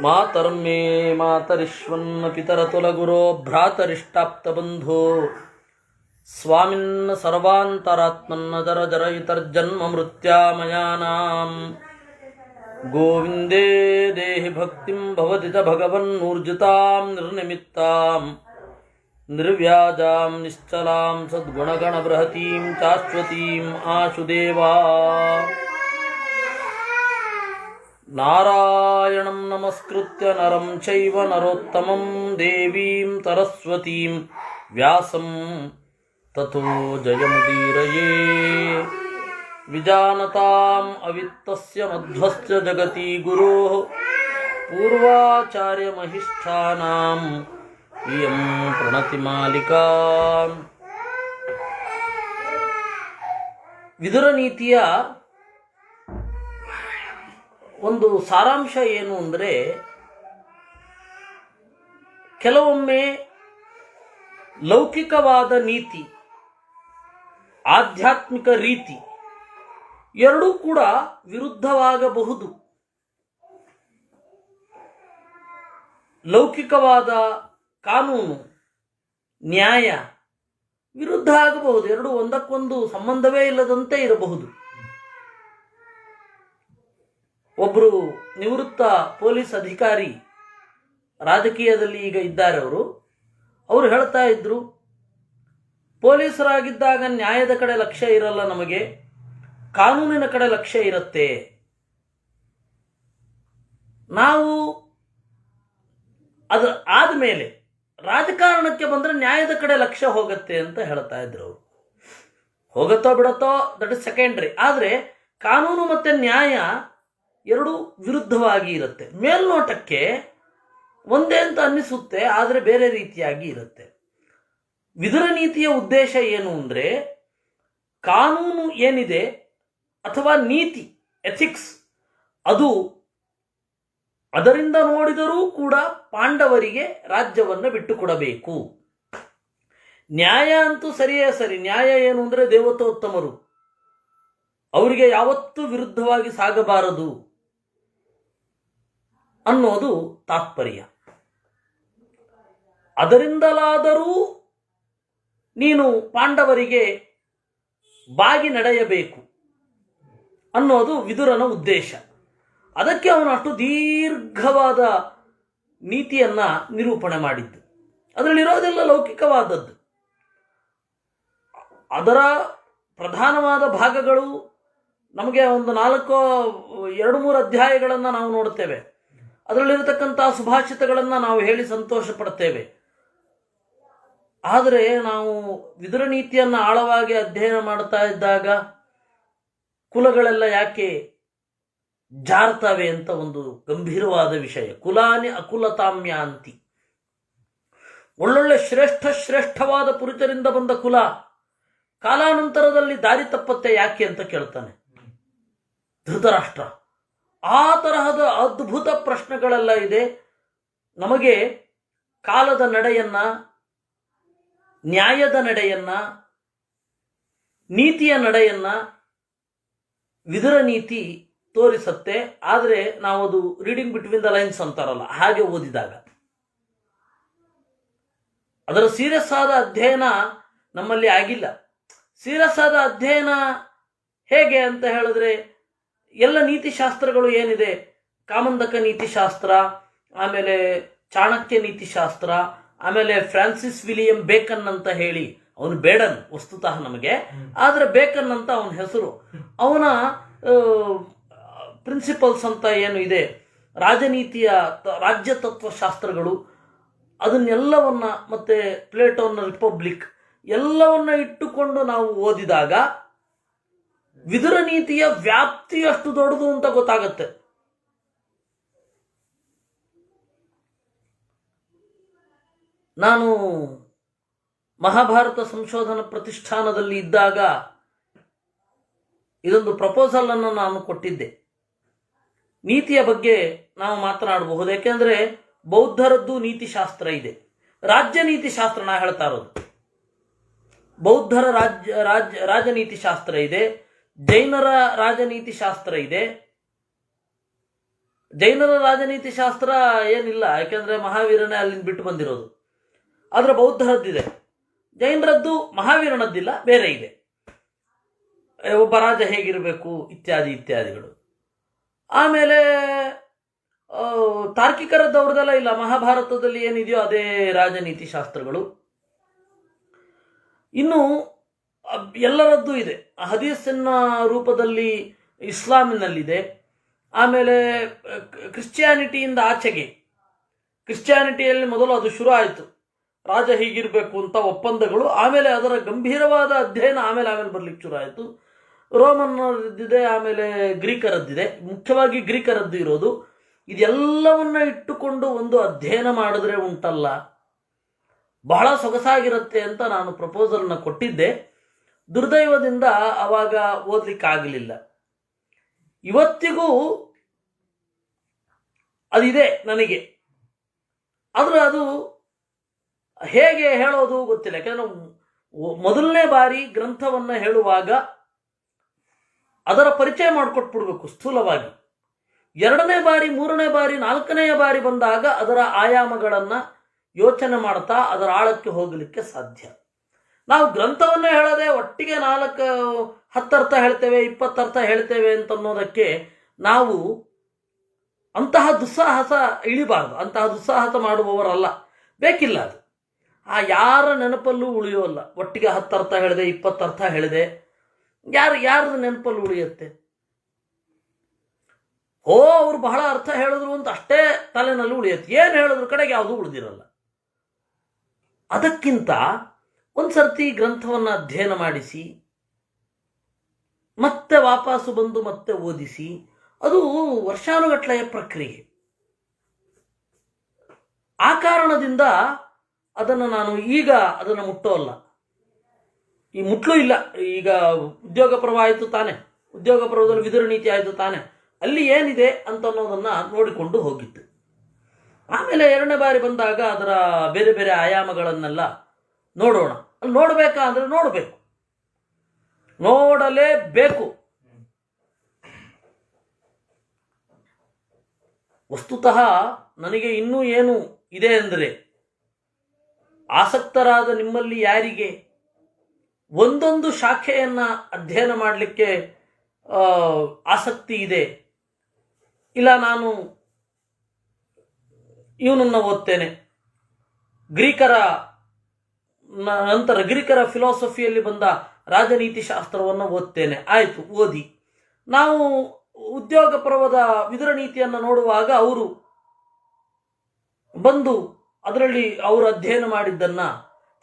ಮಾತರಂ ಮೇ ಮಾತರಿಶ್ವನ್ನ ಪಿತರತುಲಗುರೋ ಭ್ರಾತರಿಷ್ಟಾಪ್ತಬಂಧೋ ಸ್ವಾಮಿನ್ನ ಸರ್ವಾಂತರಾತ್ಮನ್ನ ಜರ ಜರಯಿತರ್ಜನ್ಮ ಮೃತ್ಯಾಮಯಾನಾಂ ಗೋವಿಂದೇ ದೇಹಿ ಭಕ್ತಿಂ ಭವದಿತ ಭಗವನ್ನೂರ್ಜಿತಾಂ ನಿರ್ನಿಮಿತ್ತಾಂ ನಿರ್ವ್ಯಾಜಾಂ ನಿಶ್ಚಲಾಂ ಸದ್ಗುಣಗಣಬೃಹತೀಂ ಶಾಶ್ವತೀಂ ಆಶುದೇವಾ ನಾರಾಯಣಂ ನಮಸ್ಕೃತ್ಯ ನರಂ ಚೈವ ನರೋತ್ತಮಂ ದೇವೀಂ ಸರಸ್ವತೀಂ ವ್ಯಾಸಂ ತಥೋ ಜಯಮುದೀರಯೇ ವಿಜಾನತಾಂ ಅವಿತ್ತಸ್ಯ ಮಧ್ವಸ್ಯ ಜಗತಿ ಗುರೋಃ ಪೂರ್ವಾಚಾರ್ಯಮಹಿಷ್ಠಾನಾಂ ಇಯಂ ಪ್ರಣತಿಮಾಲಿಕಾ. ವಿದುರ ನೀತಿಯ ಒಂದು ಸಾರಾಂಶ ಏನು ಅಂದರೆ, ಕೆಲವೊಮ್ಮೆ ಲೌಕಿಕವಾದ ನೀತಿ, ಆಧ್ಯಾತ್ಮಿಕ ರೀತಿ ಎರಡೂ ಕೂಡ ವಿರುದ್ಧವಾಗಬಹುದು. ಲೌಕಿಕವಾದ ಕಾನೂನು, ನ್ಯಾಯ ವಿರುದ್ಧ ಆಗಬಹುದು. ಎರಡು ಒಂದಕ್ಕೊಂದು ಸಂಬಂಧವೇ ಇಲ್ಲದಂತೆ ಇರಬಹುದು. ಒಬ್ಬರು ನಿವೃತ್ತ ಪೊಲೀಸ್ ಅಧಿಕಾರಿ ರಾಜಕೀಯದಲ್ಲಿ ಈಗ ಇದ್ದಾರೆ. ಅವರು ಹೇಳ್ತಾ ಇದ್ರು, ಪೊಲೀಸರಾಗಿದ್ದಾಗ ನ್ಯಾಯದ ಕಡೆ ಲಕ್ಷ್ಯ ಇರಲ್ಲ, ನಮಗೆ ಕಾನೂನಿನ ಕಡೆ ಲಕ್ಷ್ಯ ಇರುತ್ತೆ. ನಾವು ಅದು ಆದಮೇಲೆ ರಾಜಕಾರಣಕ್ಕೆ ಬಂದರೆ ನ್ಯಾಯದ ಕಡೆ ಲಕ್ಷ್ಯ ಹೋಗುತ್ತೆ ಅಂತ ಹೇಳ್ತಾ ಇದ್ರು. ಅವರು ಹೋಗುತ್ತೋ ಬಿಡುತ್ತೋ ದಟ್ ಇಸ್ ಸೆಕೆಂಡ್ರಿ. ಆದರೆ ಕಾನೂನು ಮತ್ತು ನ್ಯಾಯ ಎರಡೂ ವಿರುದ್ಧವಾಗಿ ಇರುತ್ತೆ. ಮೇಲ್ನೋಟಕ್ಕೆ ಒಂದೇ ಅಂತ ಅನ್ನಿಸುತ್ತೆ, ಆದರೆ ಬೇರೆ ರೀತಿಯಾಗಿ ಇರುತ್ತೆ. ವಿದುರ ನೀತಿಯ ಉದ್ದೇಶ ಏನು ಅಂದರೆ, ಕಾನೂನು ಏನಿದೆ ಅಥವಾ ನೀತಿ, ಎಥಿಕ್ಸ್, ಅದು ಅದರಿಂದ ನೋಡಿದರೂ ಕೂಡ ಪಾಂಡವರಿಗೆ ರಾಜ್ಯವನ್ನು ಬಿಟ್ಟುಕೊಡಬೇಕು. ನ್ಯಾಯ ಅಂತೂ ಸರಿಯೇ ಸರಿ. ನ್ಯಾಯ ಏನು ಅಂದರೆ, ದೇವತೋತ್ತಮರು, ಅವರಿಗೆ ಯಾವತ್ತೂ ವಿರುದ್ಧವಾಗಿ ಸಾಗಬಾರದು ಅನ್ನೋದು ತಾತ್ಪರ್ಯ. ಅದರಿಂದಲಾದರೂ ನೀನು ಪಾಂಡವರಿಗೆ ಬಾಗಿ ನಡೆಯಬೇಕು ಅನ್ನೋದು ವಿದುರನ ಉದ್ದೇಶ. ಅದಕ್ಕೆ ಅವನು ಅಷ್ಟು ದೀರ್ಘವಾದ ನೀತಿಯನ್ನ ನಿರೂಪಣೆ ಮಾಡಿದ್ದು. ಅದರಲ್ಲಿರೋದೆಲ್ಲ ಲೌಕಿಕವಾದದ್ದು. ಅದರ ಪ್ರಧಾನವಾದ ಭಾಗಗಳು ನಮಗೆ ಒಂದು 2-3 ಅಧ್ಯಾಯಗಳನ್ನು ನಾವು ನೋಡುತ್ತೇವೆ. ಅದರಲ್ಲಿರತಕ್ಕಂಥ ಸುಭಾಷಿತಗಳನ್ನು ನಾವು ಹೇಳಿ ಸಂತೋಷ ಪಡ್ತೇವೆ. ಆದರೆ ನಾವು ವಿದುರ ನೀತಿಯನ್ನು ಆಳವಾಗಿ ಅಧ್ಯಯನ ಮಾಡ್ತಾ ಇದ್ದಾಗ ಕುಲಗಳೆಲ್ಲ ಯಾಕೆ ಜಾರ್ತವೆ ಅಂತ ಒಂದು ಗಂಭೀರವಾದ ವಿಷಯ. ಕುಲಾನಿ ಅಕುಲತಾಮ್ಯ ಅಂತಿ. ಒಳ್ಳೊಳ್ಳೆ ಶ್ರೇಷ್ಠವಾದ ಪುರುಷರಿಂದ ಬಂದ ಕುಲ ಕಾಲಾನಂತರದಲ್ಲಿ ದಾರಿ ತಪ್ಪತ್ತೆ ಯಾಕೆ ಅಂತ ಕೇಳ್ತಾನೆ ಧೃತರಾಷ್ಟ್ರ. ಆ ತರಹದ ಅದ್ಭುತ ಪ್ರಶ್ನೆಗಳೆಲ್ಲ ಇದೆ. ನಮಗೆ ಕಾಲದ ನಡೆಯನ್ನ, ನ್ಯಾಯದ ನಡೆಯನ್ನ, ನೀತಿಯ ನಡೆಯನ್ನ ವಿದುರ ನೀತಿ ತೋರಿಸತ್ತೆ. ಆದರೆ ನಾವು ಅದು ರೀಡಿಂಗ್ ಬಿಟ್ವೀನ್ ದ ಲೈನ್ಸ್ ಅಂತಾರಲ್ಲ, ಹಾಗೆ ಓದಿದಾಗ ಅದರ ಸೀರಿಯಸ್ ಆದ ಅಧ್ಯಯನ ನಮ್ಮಲ್ಲಿ ಆಗಿಲ್ಲ. ಸೀರಿಯಸ್ ಆದ ಅಧ್ಯಯನ ಹೇಗೆ ಅಂತ ಹೇಳಿದ್ರೆ, ಎಲ್ಲ ನೀತಿಶಾಸ್ತ್ರಗಳು ಏನಿದೆ, ಕಾಮಂದಕ ನೀತಿಶಾಸ್ತ್ರ, ಆಮೇಲೆ ಚಾಣಕ್ಯ ನೀತಿಶಾಸ್ತ್ರ, ಆಮೇಲೆ ಫ್ರಾನ್ಸಿಸ್ ವಿಲಿಯಂ ಬೇಕನ್ ಅಂತ ಹೇಳಿ, ಅವನು ಬೇಡನ್ ವಸ್ತುತಃ ನಮಗೆ, ಆದರೆ ಬೇಕನ್ ಅಂತ ಅವನ ಹೆಸರು. ಅವನ ಪ್ರಿನ್ಸಿಪಲ್ಸ್ ಅಂತ ಏನು ಇದೆ, ರಾಜನೀತಿಯ ರಾಜ್ಯ ತತ್ವಶಾಸ್ತ್ರಗಳು, ಅದನ್ನೆಲ್ಲವನ್ನ, ಮತ್ತೆ ಪ್ಲೇಟೋನ ರಿಪಬ್ಲಿಕ್ ಎಲ್ಲವನ್ನ ಇಟ್ಟುಕೊಂಡು ನಾವು ಓದಿದಾಗ ವಿದುರ ನೀತಿಯ ವ್ಯಾಪ್ತಿ ಅಷ್ಟು ದೊಡ್ಡದು ಅಂತ ಗೊತ್ತಾಗತ್ತೆ. ನಾನು ಮಹಾಭಾರತ ಸಂಶೋಧನಾ ಪ್ರತಿಷ್ಠಾನದಲ್ಲಿ ಇದ್ದಾಗ ಇದೊಂದು ಪ್ರಪೋಸಲ್ ಅನ್ನು ನಾನು ಕೊಟ್ಟಿದ್ದೆ. ನೀತಿಯ ಬಗ್ಗೆ ನಾವು ಮಾತನಾಡಬಹುದು. ಯಾಕೆಂದ್ರೆ ಬೌದ್ಧರದ್ದು ನೀತಿಶಾಸ್ತ್ರ ಇದೆ, ರಾಜ್ಯ ನೀತಿಶಾಸ್ತ್ರ ನಾ ಹೇಳ್ತಾ ಇರೋದು. ಬೌದ್ಧರ ರಾಜನೀತಿ ಶಾಸ್ತ್ರ ಇದೆ, ಜೈನರ ರಾಜನೀತಿ ಶಾಸ್ತ್ರ ಇದೆ, ಜೈನರ ರಾಜನೀತಿ ಶಾಸ್ತ್ರ ಏನಿಲ್ಲ, ಯಾಕೆಂದರೆ ಮಹಾವೀರನೇ ಅಲ್ಲಿಂದ ಬಿಟ್ಟು ಬಂದಿರೋದು. ಆದರೆ ಬೌದ್ಧರದ್ದಿದೆ. ಜೈನರದ್ದು ಮಹಾವೀರನದ್ದಿಲ್ಲ, ಬೇರೆ ಇದೆ. ಒಬ್ಬ ರಾಜ ಹೇಗಿರಬೇಕು ಇತ್ಯಾದಿ ಇತ್ಯಾದಿಗಳು. ಆಮೇಲೆ ತಾರ್ಕಿಕರದ್ದವ್ರದೆಲ್ಲ ಇಲ್ಲ, ಮಹಾಭಾರತದಲ್ಲಿ ಏನಿದೆಯೋ ಅದೇ ರಾಜನೀತಿ ಶಾಸ್ತ್ರಗಳು. ಇನ್ನು ಎಲ್ಲರದ್ದು ಇದೆ. ಹದೀಸಿನ ರೂಪದಲ್ಲಿ ಇಸ್ಲಾಮಿನಲ್ಲಿದೆ. ಆಮೇಲೆ ಕ್ರಿಶ್ಚಿಯಾನಿಟಿಯಿಂದ ಆಚೆಗೆ, ಕ್ರಿಶ್ಚಿಯಾನಿಟಿಯಲ್ಲಿ ಮೊದಲು ಅದು ಶುರು ಆಯಿತು, ರಾಜ ಹೀಗಿರಬೇಕು ಅಂತ ಒಪ್ಪಂದಗಳು. ಆಮೇಲೆ ಅದರ ಗಂಭೀರವಾದ ಅಧ್ಯಯನ ಆಮೇಲೆ ಬರಲಿಕ್ಕೆ ಶುರು ಆಯಿತು. ರೋಮನ್ನರದ್ದಿದೆ, ಆಮೇಲೆ ಗ್ರೀಕರದ್ದಿದೆ. ಮುಖ್ಯವಾಗಿ ಗ್ರೀಕರದ್ದು ಇರೋದು. ಇದೆಲ್ಲವನ್ನ ಇಟ್ಟುಕೊಂಡು ಒಂದು ಅಧ್ಯಯನ ಮಾಡಿದ್ರೆ ಉಂಟಲ್ಲ, ಬಹಳ ಸೊಗಸಾಗಿರುತ್ತೆ ಅಂತ ನಾನು ಪ್ರಪೋಸಲ್ನ ಕೊಟ್ಟಿದ್ದೆ. ದುರ್ದೈವದಿಂದ ಆವಾಗ ಓದಲಿಕ್ಕಾಗಲಿಲ್ಲ. ಇವತ್ತಿಗೂ ಅದಿದೆ ನನಗೆ, ಆದರೆ ಅದು ಹೇಗೆ ಹೇಳೋದು ಗೊತ್ತಿಲ್ಲ. ಯಾಕಂದರೆ ಮೊದಲನೇ ಬಾರಿ ಗ್ರಂಥವನ್ನು ಹೇಳುವಾಗ ಅದರ ಪರಿಚಯ ಮಾಡಿಕೊಟ್ಬಿಡ್ಬೇಕು ಸ್ಥೂಲವಾಗಿ. ಎರಡನೇ ಬಾರಿ, ಮೂರನೇ ಬಾರಿ, ನಾಲ್ಕನೆಯ ಬಾರಿ ಬಂದಾಗ ಅದರ ಆಯಾಮಗಳನ್ನು ಯೋಚನೆ ಮಾಡ್ತಾ ಅದರ ಆಳಕ್ಕೆ ಹೋಗಲಿಕ್ಕೆ ಸಾಧ್ಯ. ನಾವು ಗ್ರಂಥವನ್ನೇ ಹೇಳದೆ ಒಟ್ಟಿಗೆ 10 ಅರ್ಥ ಹೇಳ್ತೇವೆ, 20 ಅರ್ಥ ಹೇಳ್ತೇವೆ ಅಂತನ್ನೋದಕ್ಕೆ ನಾವು ಅಂತಹ ದುಸ್ಸಾಹಸ ಇಳಿಬಾರ್ದು. ಅಂತಹ ದುಸ್ಸಾಹಸ ಮಾಡುವವರಲ್ಲ, ಬೇಕಿಲ್ಲ ಅದು. ಯಾರ ನೆನಪಲ್ಲೂ ಉಳಿಯೋಲ್ಲ. ಒಟ್ಟಿಗೆ 10 ಅರ್ಥ ಹೇಳಿದೆ, 20 ಅರ್ಥ ಹೇಳಿದೆ, ಯಾರ್ದು ನೆನಪಲ್ಲೂ ಉಳಿಯುತ್ತೆ? ಅವರು ಬಹಳ ಅರ್ಥ ಹೇಳಿದ್ರು ಅಂತ ಅಷ್ಟೇ ತಲೆನಲ್ಲಿ ಉಳಿಯುತ್ತೆ. ಏನು ಹೇಳಿದ್ರು ಕಡೆಗೆ ಯಾವುದೂ ಉಳಿದಿರಲ್ಲ. ಅದಕ್ಕಿಂತ ಒಂದು ಸರ್ತಿ ಗ್ರಂಥವನ್ನು ಅಧ್ಯಯನ ಮಾಡಿಸಿ ಮತ್ತೆ ವಾಪಸ್ಸು ಬಂದು ಮತ್ತೆ ಓದಿಸಿ, ಅದು ವರ್ಷಾನುಗಟ್ಟಲೆಯ ಪ್ರಕ್ರಿಯೆ. ಆ ಕಾರಣದಿಂದ ಅದನ್ನು ನಾನು ಈಗ ಅದನ್ನು ಮುಟ್ಟೋಲ್ಲ. ಈ ಮುಟ್ಲೂ ಇಲ್ಲ. ಈಗ ಉದ್ಯೋಗ ಪರ್ವ ಆಯಿತು ತಾನೆ, ಉದ್ಯೋಗ ಪರ್ವದಲ್ಲಿ ವಿದುರ ನೀತಿ ಆಯಿತು ತಾನೆ, ಅಲ್ಲಿ ಏನಿದೆ ಅಂತ ಅನ್ನೋದನ್ನು ನೋಡಿಕೊಂಡು ಹೋಗಿತ್ತು. ಆಮೇಲೆ ಎರಡನೇ ಬಾರಿ ಬಂದಾಗ ಅದರ ಬೇರೆ ಬೇರೆ ಆಯಾಮಗಳನ್ನೆಲ್ಲ ನೋಡೋಣ. ಅಲ್ಲಿ ನೋಡಬೇಕಾ ಅಂದರೆ ನೋಡಬೇಕು, ನೋಡಲೇಬೇಕು. ವಸ್ತುತಃ ನನಗೆ ಇನ್ನೂ ಏನು ಇದೆ ಅಂದರೆ, ಆಸಕ್ತರಾದ ನಿಮ್ಮಲ್ಲಿ ಯಾರಿಗೆ ಒಂದೊಂದು ಶಾಖೆಯನ್ನು ಅಧ್ಯಯನ ಮಾಡಲಿಕ್ಕೆ ಆಸಕ್ತಿ ಇದೆ, ಇಲ್ಲ ನಾನು ಇವನನ್ನು ಓದ್ತೇನೆ, ನಂತರ ಗ್ರೀಕರ ಫಿಲಾಸಫಿಯಲ್ಲಿ ಬಂದ ರಾಜನೀತಿ ಶಾಸ್ತ್ರವನ್ನು ಓದ್ತೇನೆ, ಆಯಿತು, ಓದಿ. ನಾವು ಉದ್ಯೋಗ ಪರ್ವದ ವಿದುರ ನೀತಿಯನ್ನು ನೋಡುವಾಗ ಅವರು ಬಂದು ಅದರಲ್ಲಿ ಅವರು ಅಧ್ಯಯನ ಮಾಡಿದ್ದನ್ನು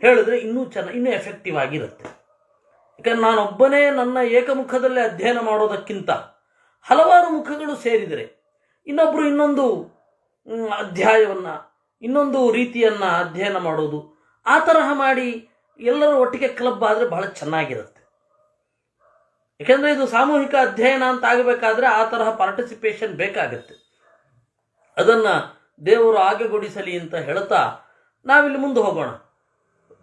ಹೇಳಿದ್ರೆ ಇನ್ನೂ ಎಫೆಕ್ಟಿವ್ ಆಗಿರುತ್ತೆ. ಯಾಕಂದ್ರೆ ನಾನೊಬ್ಬನೇ ನನ್ನ ಏಕಮುಖದಲ್ಲೇ ಅಧ್ಯಯನ ಮಾಡೋದಕ್ಕಿಂತ ಹಲವಾರು ಮುಖಗಳು ಸೇರಿದರೆ ಇನ್ನೊಬ್ಬರು ಇನ್ನೊಂದು ಅಧ್ಯಾಯವನ್ನು, ಇನ್ನೊಂದು ರೀತಿಯನ್ನು ಅಧ್ಯಯನ ಮಾಡೋದು, ಆ ತರಹ ಮಾಡಿ ಎಲ್ಲರೂ ಒಟ್ಟಿಗೆ ಕ್ಲಬ್ ಆದರೆ ಬಹಳ ಚೆನ್ನಾಗಿರುತ್ತೆ. ಯಾಕೆಂದರೆ ಇದು ಸಾಮೂಹಿಕ ಅಧ್ಯಯನ ಅಂತ ಆಗಬೇಕಾದ್ರೆ ಆ ತರಹ ಪಾರ್ಟಿಸಿಪೇಷನ್ ಬೇಕಾಗುತ್ತೆ. ಅದನ್ನು ದೇವರು ಆಗಗೊಡಿಸಲಿ ಅಂತ ಹೇಳ್ತಾ ನಾವಿಲ್ಲಿ ಮುಂದೆ ಹೋಗೋಣ.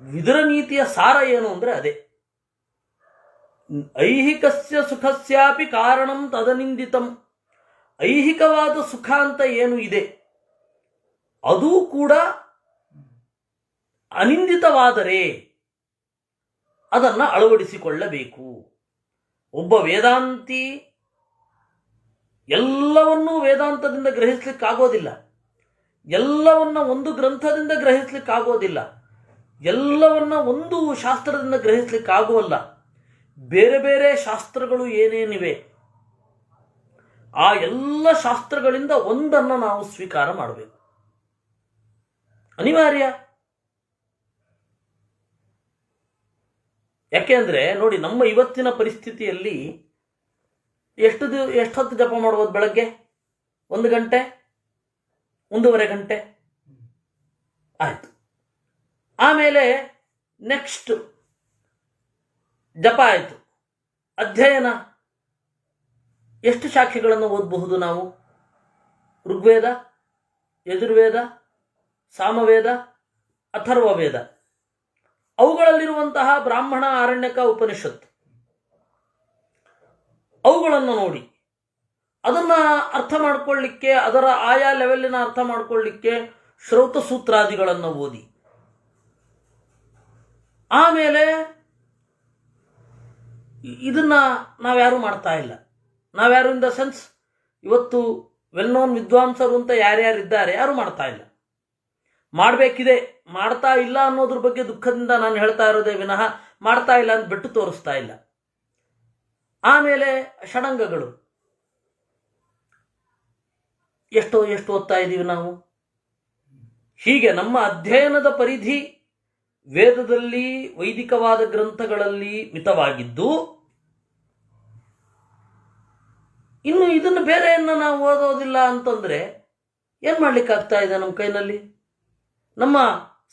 ವಿದುರ ನೀತಿಯ ಸಾರ ಏನು ಅಂದರೆ ಅದೇ, ಐಹಿಕಸ್ಯ ಸುಖಸ್ಯಾಪಿ ಕಾರಣಂ ತದನಿಂದಿತಂ. ಐಹಿಕವಾದ ಸುಖ ಅಂತ ಏನು ಇದೆ ಅದೂ ಕೂಡ ಅನಿಂದಿತವಾದರೆ ಅದನ್ನು ಅಳವಡಿಸಿಕೊಳ್ಳಬೇಕು. ಒಬ್ಬ ವೇದಾಂತಿ ಎಲ್ಲವನ್ನೂ ವೇದಾಂತದಿಂದ ಗ್ರಹಿಸ್ಲಿಕ್ಕಾಗೋದಿಲ್ಲ, ಎಲ್ಲವನ್ನ ಒಂದು ಗ್ರಂಥದಿಂದ ಗ್ರಹಿಸ್ಲಿಕ್ಕಾಗೋದಿಲ್ಲ, ಎಲ್ಲವನ್ನ ಒಂದು ಶಾಸ್ತ್ರದಿಂದ ಗ್ರಹಿಸ್ಲಿಕ್ಕಾಗೋಲ್ಲ. ಬೇರೆ ಬೇರೆ ಶಾಸ್ತ್ರಗಳು ಏನೇನಿವೆ ಆ ಎಲ್ಲ ಶಾಸ್ತ್ರಗಳಿಂದ ಒಂದನ್ನು ನಾವು ಸ್ವೀಕಾರ ಮಾಡಬೇಕು, ಅನಿವಾರ್ಯ. ಯಾಕೆಂದ್ರೆ ನೋಡಿ, ನಮ್ಮ ಇವತ್ತಿನ ಪರಿಸ್ಥಿತಿಯಲ್ಲಿ ಎಷ್ಟೊತ್ತು ಜಪ ಮಾಡ್ಬೋದು? ಬೆಳಗ್ಗೆ 1 ಗಂಟೆ, 1.5 ಗಂಟೆ ಆಯ್ತು. ಆಮೇಲೆ ನೆಕ್ಸ್ಟ್ ಜಪ ಆಯಿತು, ಅಧ್ಯಯನ ಎಷ್ಟು ಶಾಖೆಗಳನ್ನು ಓದಬಹುದು ನಾವು? ಋಗ್ವೇದ, ಯಜುರ್ವೇದ, ಸಾಮವೇದ, ಅಥರ್ವವೇದ, ಅವುಗಳಲ್ಲಿರುವಂತಹ ಬ್ರಾಹ್ಮಣ, ಆರಣ್ಯಕ, ಉಪನಿಷತ್ತು, ಅವುಗಳನ್ನು ನೋಡಿ ಅದನ್ನು ಅರ್ಥ ಮಾಡ್ಕೊಳ್ಳಿಕ್ಕೆ, ಅದರ ಆಯಾ ಲೆವೆಲ್ಲಿನ ಅರ್ಥ ಮಾಡ್ಕೊಳ್ಳಿಕ್ಕೆ ಶ್ರೌತ ಸೂತ್ರಾದಿಗಳನ್ನು ಓದಿ. ಆಮೇಲೆ ಇದನ್ನ ನಾವ್ಯಾರೂ ಮಾಡ್ತಾ ಇಲ್ಲ. ನಾವ್ಯಾರು ಇನ್ ದ ಸೆನ್ಸ್ ಇವತ್ತು ವೆಲ್ ನೋನ್ ವಿದ್ವಾಂಸರು ಅಂತ ಯಾರ್ಯಾರಿದ್ದಾರೆ ಯಾರು ಮಾಡ್ತಾ ಇಲ್ಲ. ಮಾಡಬೇಕಿದೆ, ಮಾಡ್ತಾ ಇಲ್ಲ ಅನ್ನೋದ್ರ ಬಗ್ಗೆ ದುಃಖದಿಂದ ನಾನು ಹೇಳ್ತಾ ಇರೋದೇ ವಿನಃ ಮಾಡ್ತಾ ಇಲ್ಲ ಅಂತ ಬಿಟ್ಟು ತೋರಿಸ್ತಾ ಇಲ್ಲ. ಆಮೇಲೆ ಷಡಂಗಗಳು ಎಷ್ಟು ಓದ್ತಾ ಇದ್ದೀವಿ ನಾವು. ಹೀಗೆ ನಮ್ಮ ಅಧ್ಯಯನದ ಪರಿಧಿ ವೇದದಲ್ಲಿ, ವೈದಿಕವಾದ ಗ್ರಂಥಗಳಲ್ಲಿ ಮಿತವಾಗಿದ್ದು, ಇನ್ನು ಇದನ್ನು ಬೇರೆಯನ್ನು ನಾವು ಓದೋದಿಲ್ಲ ಅಂತಂದ್ರೆ ಏನು ಮಾಡ್ಲಿಕ್ಕಾಗ್ತಾ ಇದೆ ನಮ್ಮ ಕೈನಲ್ಲಿ? ನಮ್ಮ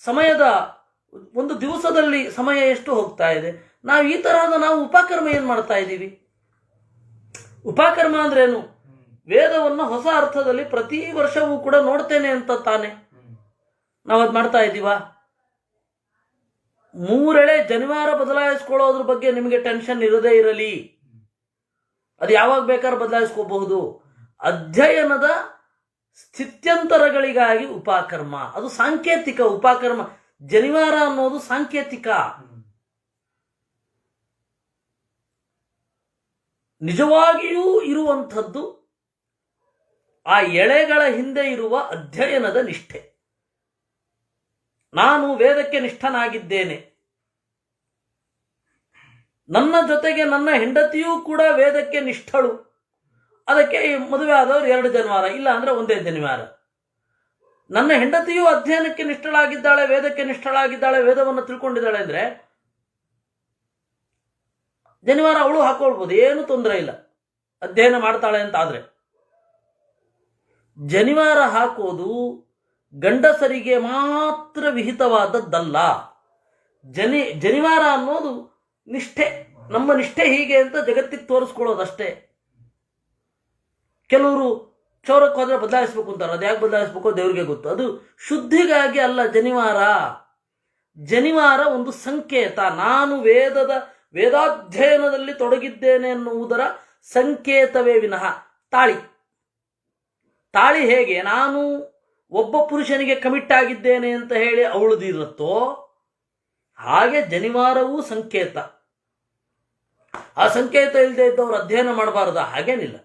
ಸಮಯದ ಒಂದು ದಿವಸದಲ್ಲಿ ಸಮಯ ಎಷ್ಟು ಹೋಗ್ತಾ ಇದೆ? ನಾವು ಈ ತರಹದ ನಾವು ಉಪಕರ್ಮ ಏನು ಮಾಡ್ತಾ ಇದ್ದೀವಿ? ಉಪಕರ್ಮ ಅಂದ್ರೇನು? ವೇದವನ್ನು ಹೊಸ ಅರ್ಥದಲ್ಲಿ ಪ್ರತಿ ವರ್ಷವೂ ಕೂಡ ನೋಡ್ತೇನೆ ಅಂತ ತಾನೆ ನಾವು ಅದು ಮಾಡ್ತಾ ಇದ್ದೀವ? 3 ಎಳೆ ಜನಿವಾರ ಬದಲಾಯಿಸ್ಕೊಳ್ಳೋದ್ರ ಬಗ್ಗೆ ನಿಮಗೆ ಟೆನ್ಷನ್ ಇರದೇ ಇರಲಿ, ಅದು ಯಾವಾಗ ಬೇಕಾದ್ರೂ ಬದಲಾಯಿಸ್ಕೋಬಹುದು. ಅಧ್ಯಯನದ ಸ್ಥಿತ್ಯಂತರಗಳಿಗಾಗಿ ಉಪಕರ್ಮ, ಅದು ಸಾಂಕೇತಿಕ ಉಪಕರ್ಮ. ಜನಿವಾರ ಅನ್ನೋದು ಸಾಂಕೇತಿಕ. ನಿಜವಾಗಿಯೂ ಇರುವಂಥದ್ದು ಆ ಎಳೆಗಳ ಹಿಂದೆ ಇರುವ ಅಧ್ಯಯನದ ನಿಷ್ಠೆ. ನಾನು ವೇದಕ್ಕೆ ನಿಷ್ಠನಾಗಿದ್ದೇನೆ, ನನ್ನ ಜೊತೆಗೆ ನನ್ನ ಹೆಂಡತಿಯೂ ಕೂಡ ವೇದಕ್ಕೆ ನಿಷ್ಠಳು, ಅದಕ್ಕೆ ಮದುವೆ ಆದವರು 2 ಜನಿವಾರ, ಇಲ್ಲ ಅಂದ್ರೆ 1 ಜನಿವಾರ. ನನ್ನ ಹೆಂಡತಿಯೂ ಅಧ್ಯಯನಕ್ಕೆ ನಿಷ್ಠಳಾಗಿದ್ದಾಳೆ, ವೇದಕ್ಕೆ ನಿಷ್ಠಳಾಗಿದ್ದಾಳೆ, ವೇದವನ್ನು ತಿಳ್ಕೊಂಡಿದ್ದಾಳೆ ಅಂದ್ರೆ ಜನಿವಾರ ಅವಳು ಹಾಕೊಳ್ಬೋದು, ಏನು ತೊಂದರೆ ಇಲ್ಲ, ಅಧ್ಯಯನ ಮಾಡ್ತಾಳೆ ಅಂತ. ಆದ್ರೆ ಜನಿವಾರ ಹಾಕೋದು ಗಂಡಸರಿಗೆ ಮಾತ್ರ ವಿಹಿತವಾದದ್ದಲ್ಲ. ಜನಿವಾರ ಅನ್ನೋದು ನಿಷ್ಠೆ, ನಮ್ಮ ನಿಷ್ಠೆ ಹೀಗೆ ಅಂತ ಜಗತ್ತಿಗೆ ತೋರಿಸ್ಕೊಳ್ಳೋದಷ್ಟೇ. ಕೆಲವರು ಕ್ಷೌರಕ್ಕೆ ಹೋದ್ರೆ ಬದಲಾಯಿಸ್ಬೇಕು ಅಂತಾರೆ, ಅದು ಯಾಕೆ ಬದಲಾಯಿಸ್ಬೇಕು ದೇವ್ರಿಗೆ ಗೊತ್ತು. ಅದು ಶುದ್ಧಿಗಾಗಿ ಅಲ್ಲ. ಜನಿವಾರ ಒಂದು ಸಂಕೇತ. ನಾನು ವೇದಾಧ್ಯಯನದಲ್ಲಿ ತೊಡಗಿದ್ದೇನೆ ಎನ್ನುವುದರ ಸಂಕೇತವೇ ವಿನಃ ತಾಳಿ ಹೇಗೆ ನಾನು ಒಬ್ಬ ಪುರುಷನಿಗೆ ಕಮಿಟ್ ಆಗಿದ್ದೇನೆ ಅಂತ ಹೇಳಿ ಅವಳುದಿರುತ್ತೋ ಹಾಗೆ ಜನಿವಾರವೂ ಸಂಕೇತ. ಆ ಸಂಕೇತ ಇಲ್ಲದೆ ಇದ್ದವ್ರು ಅಧ್ಯಯನ ಮಾಡಬಾರದ? ಹಾಗೇನಿಲ್ಲ.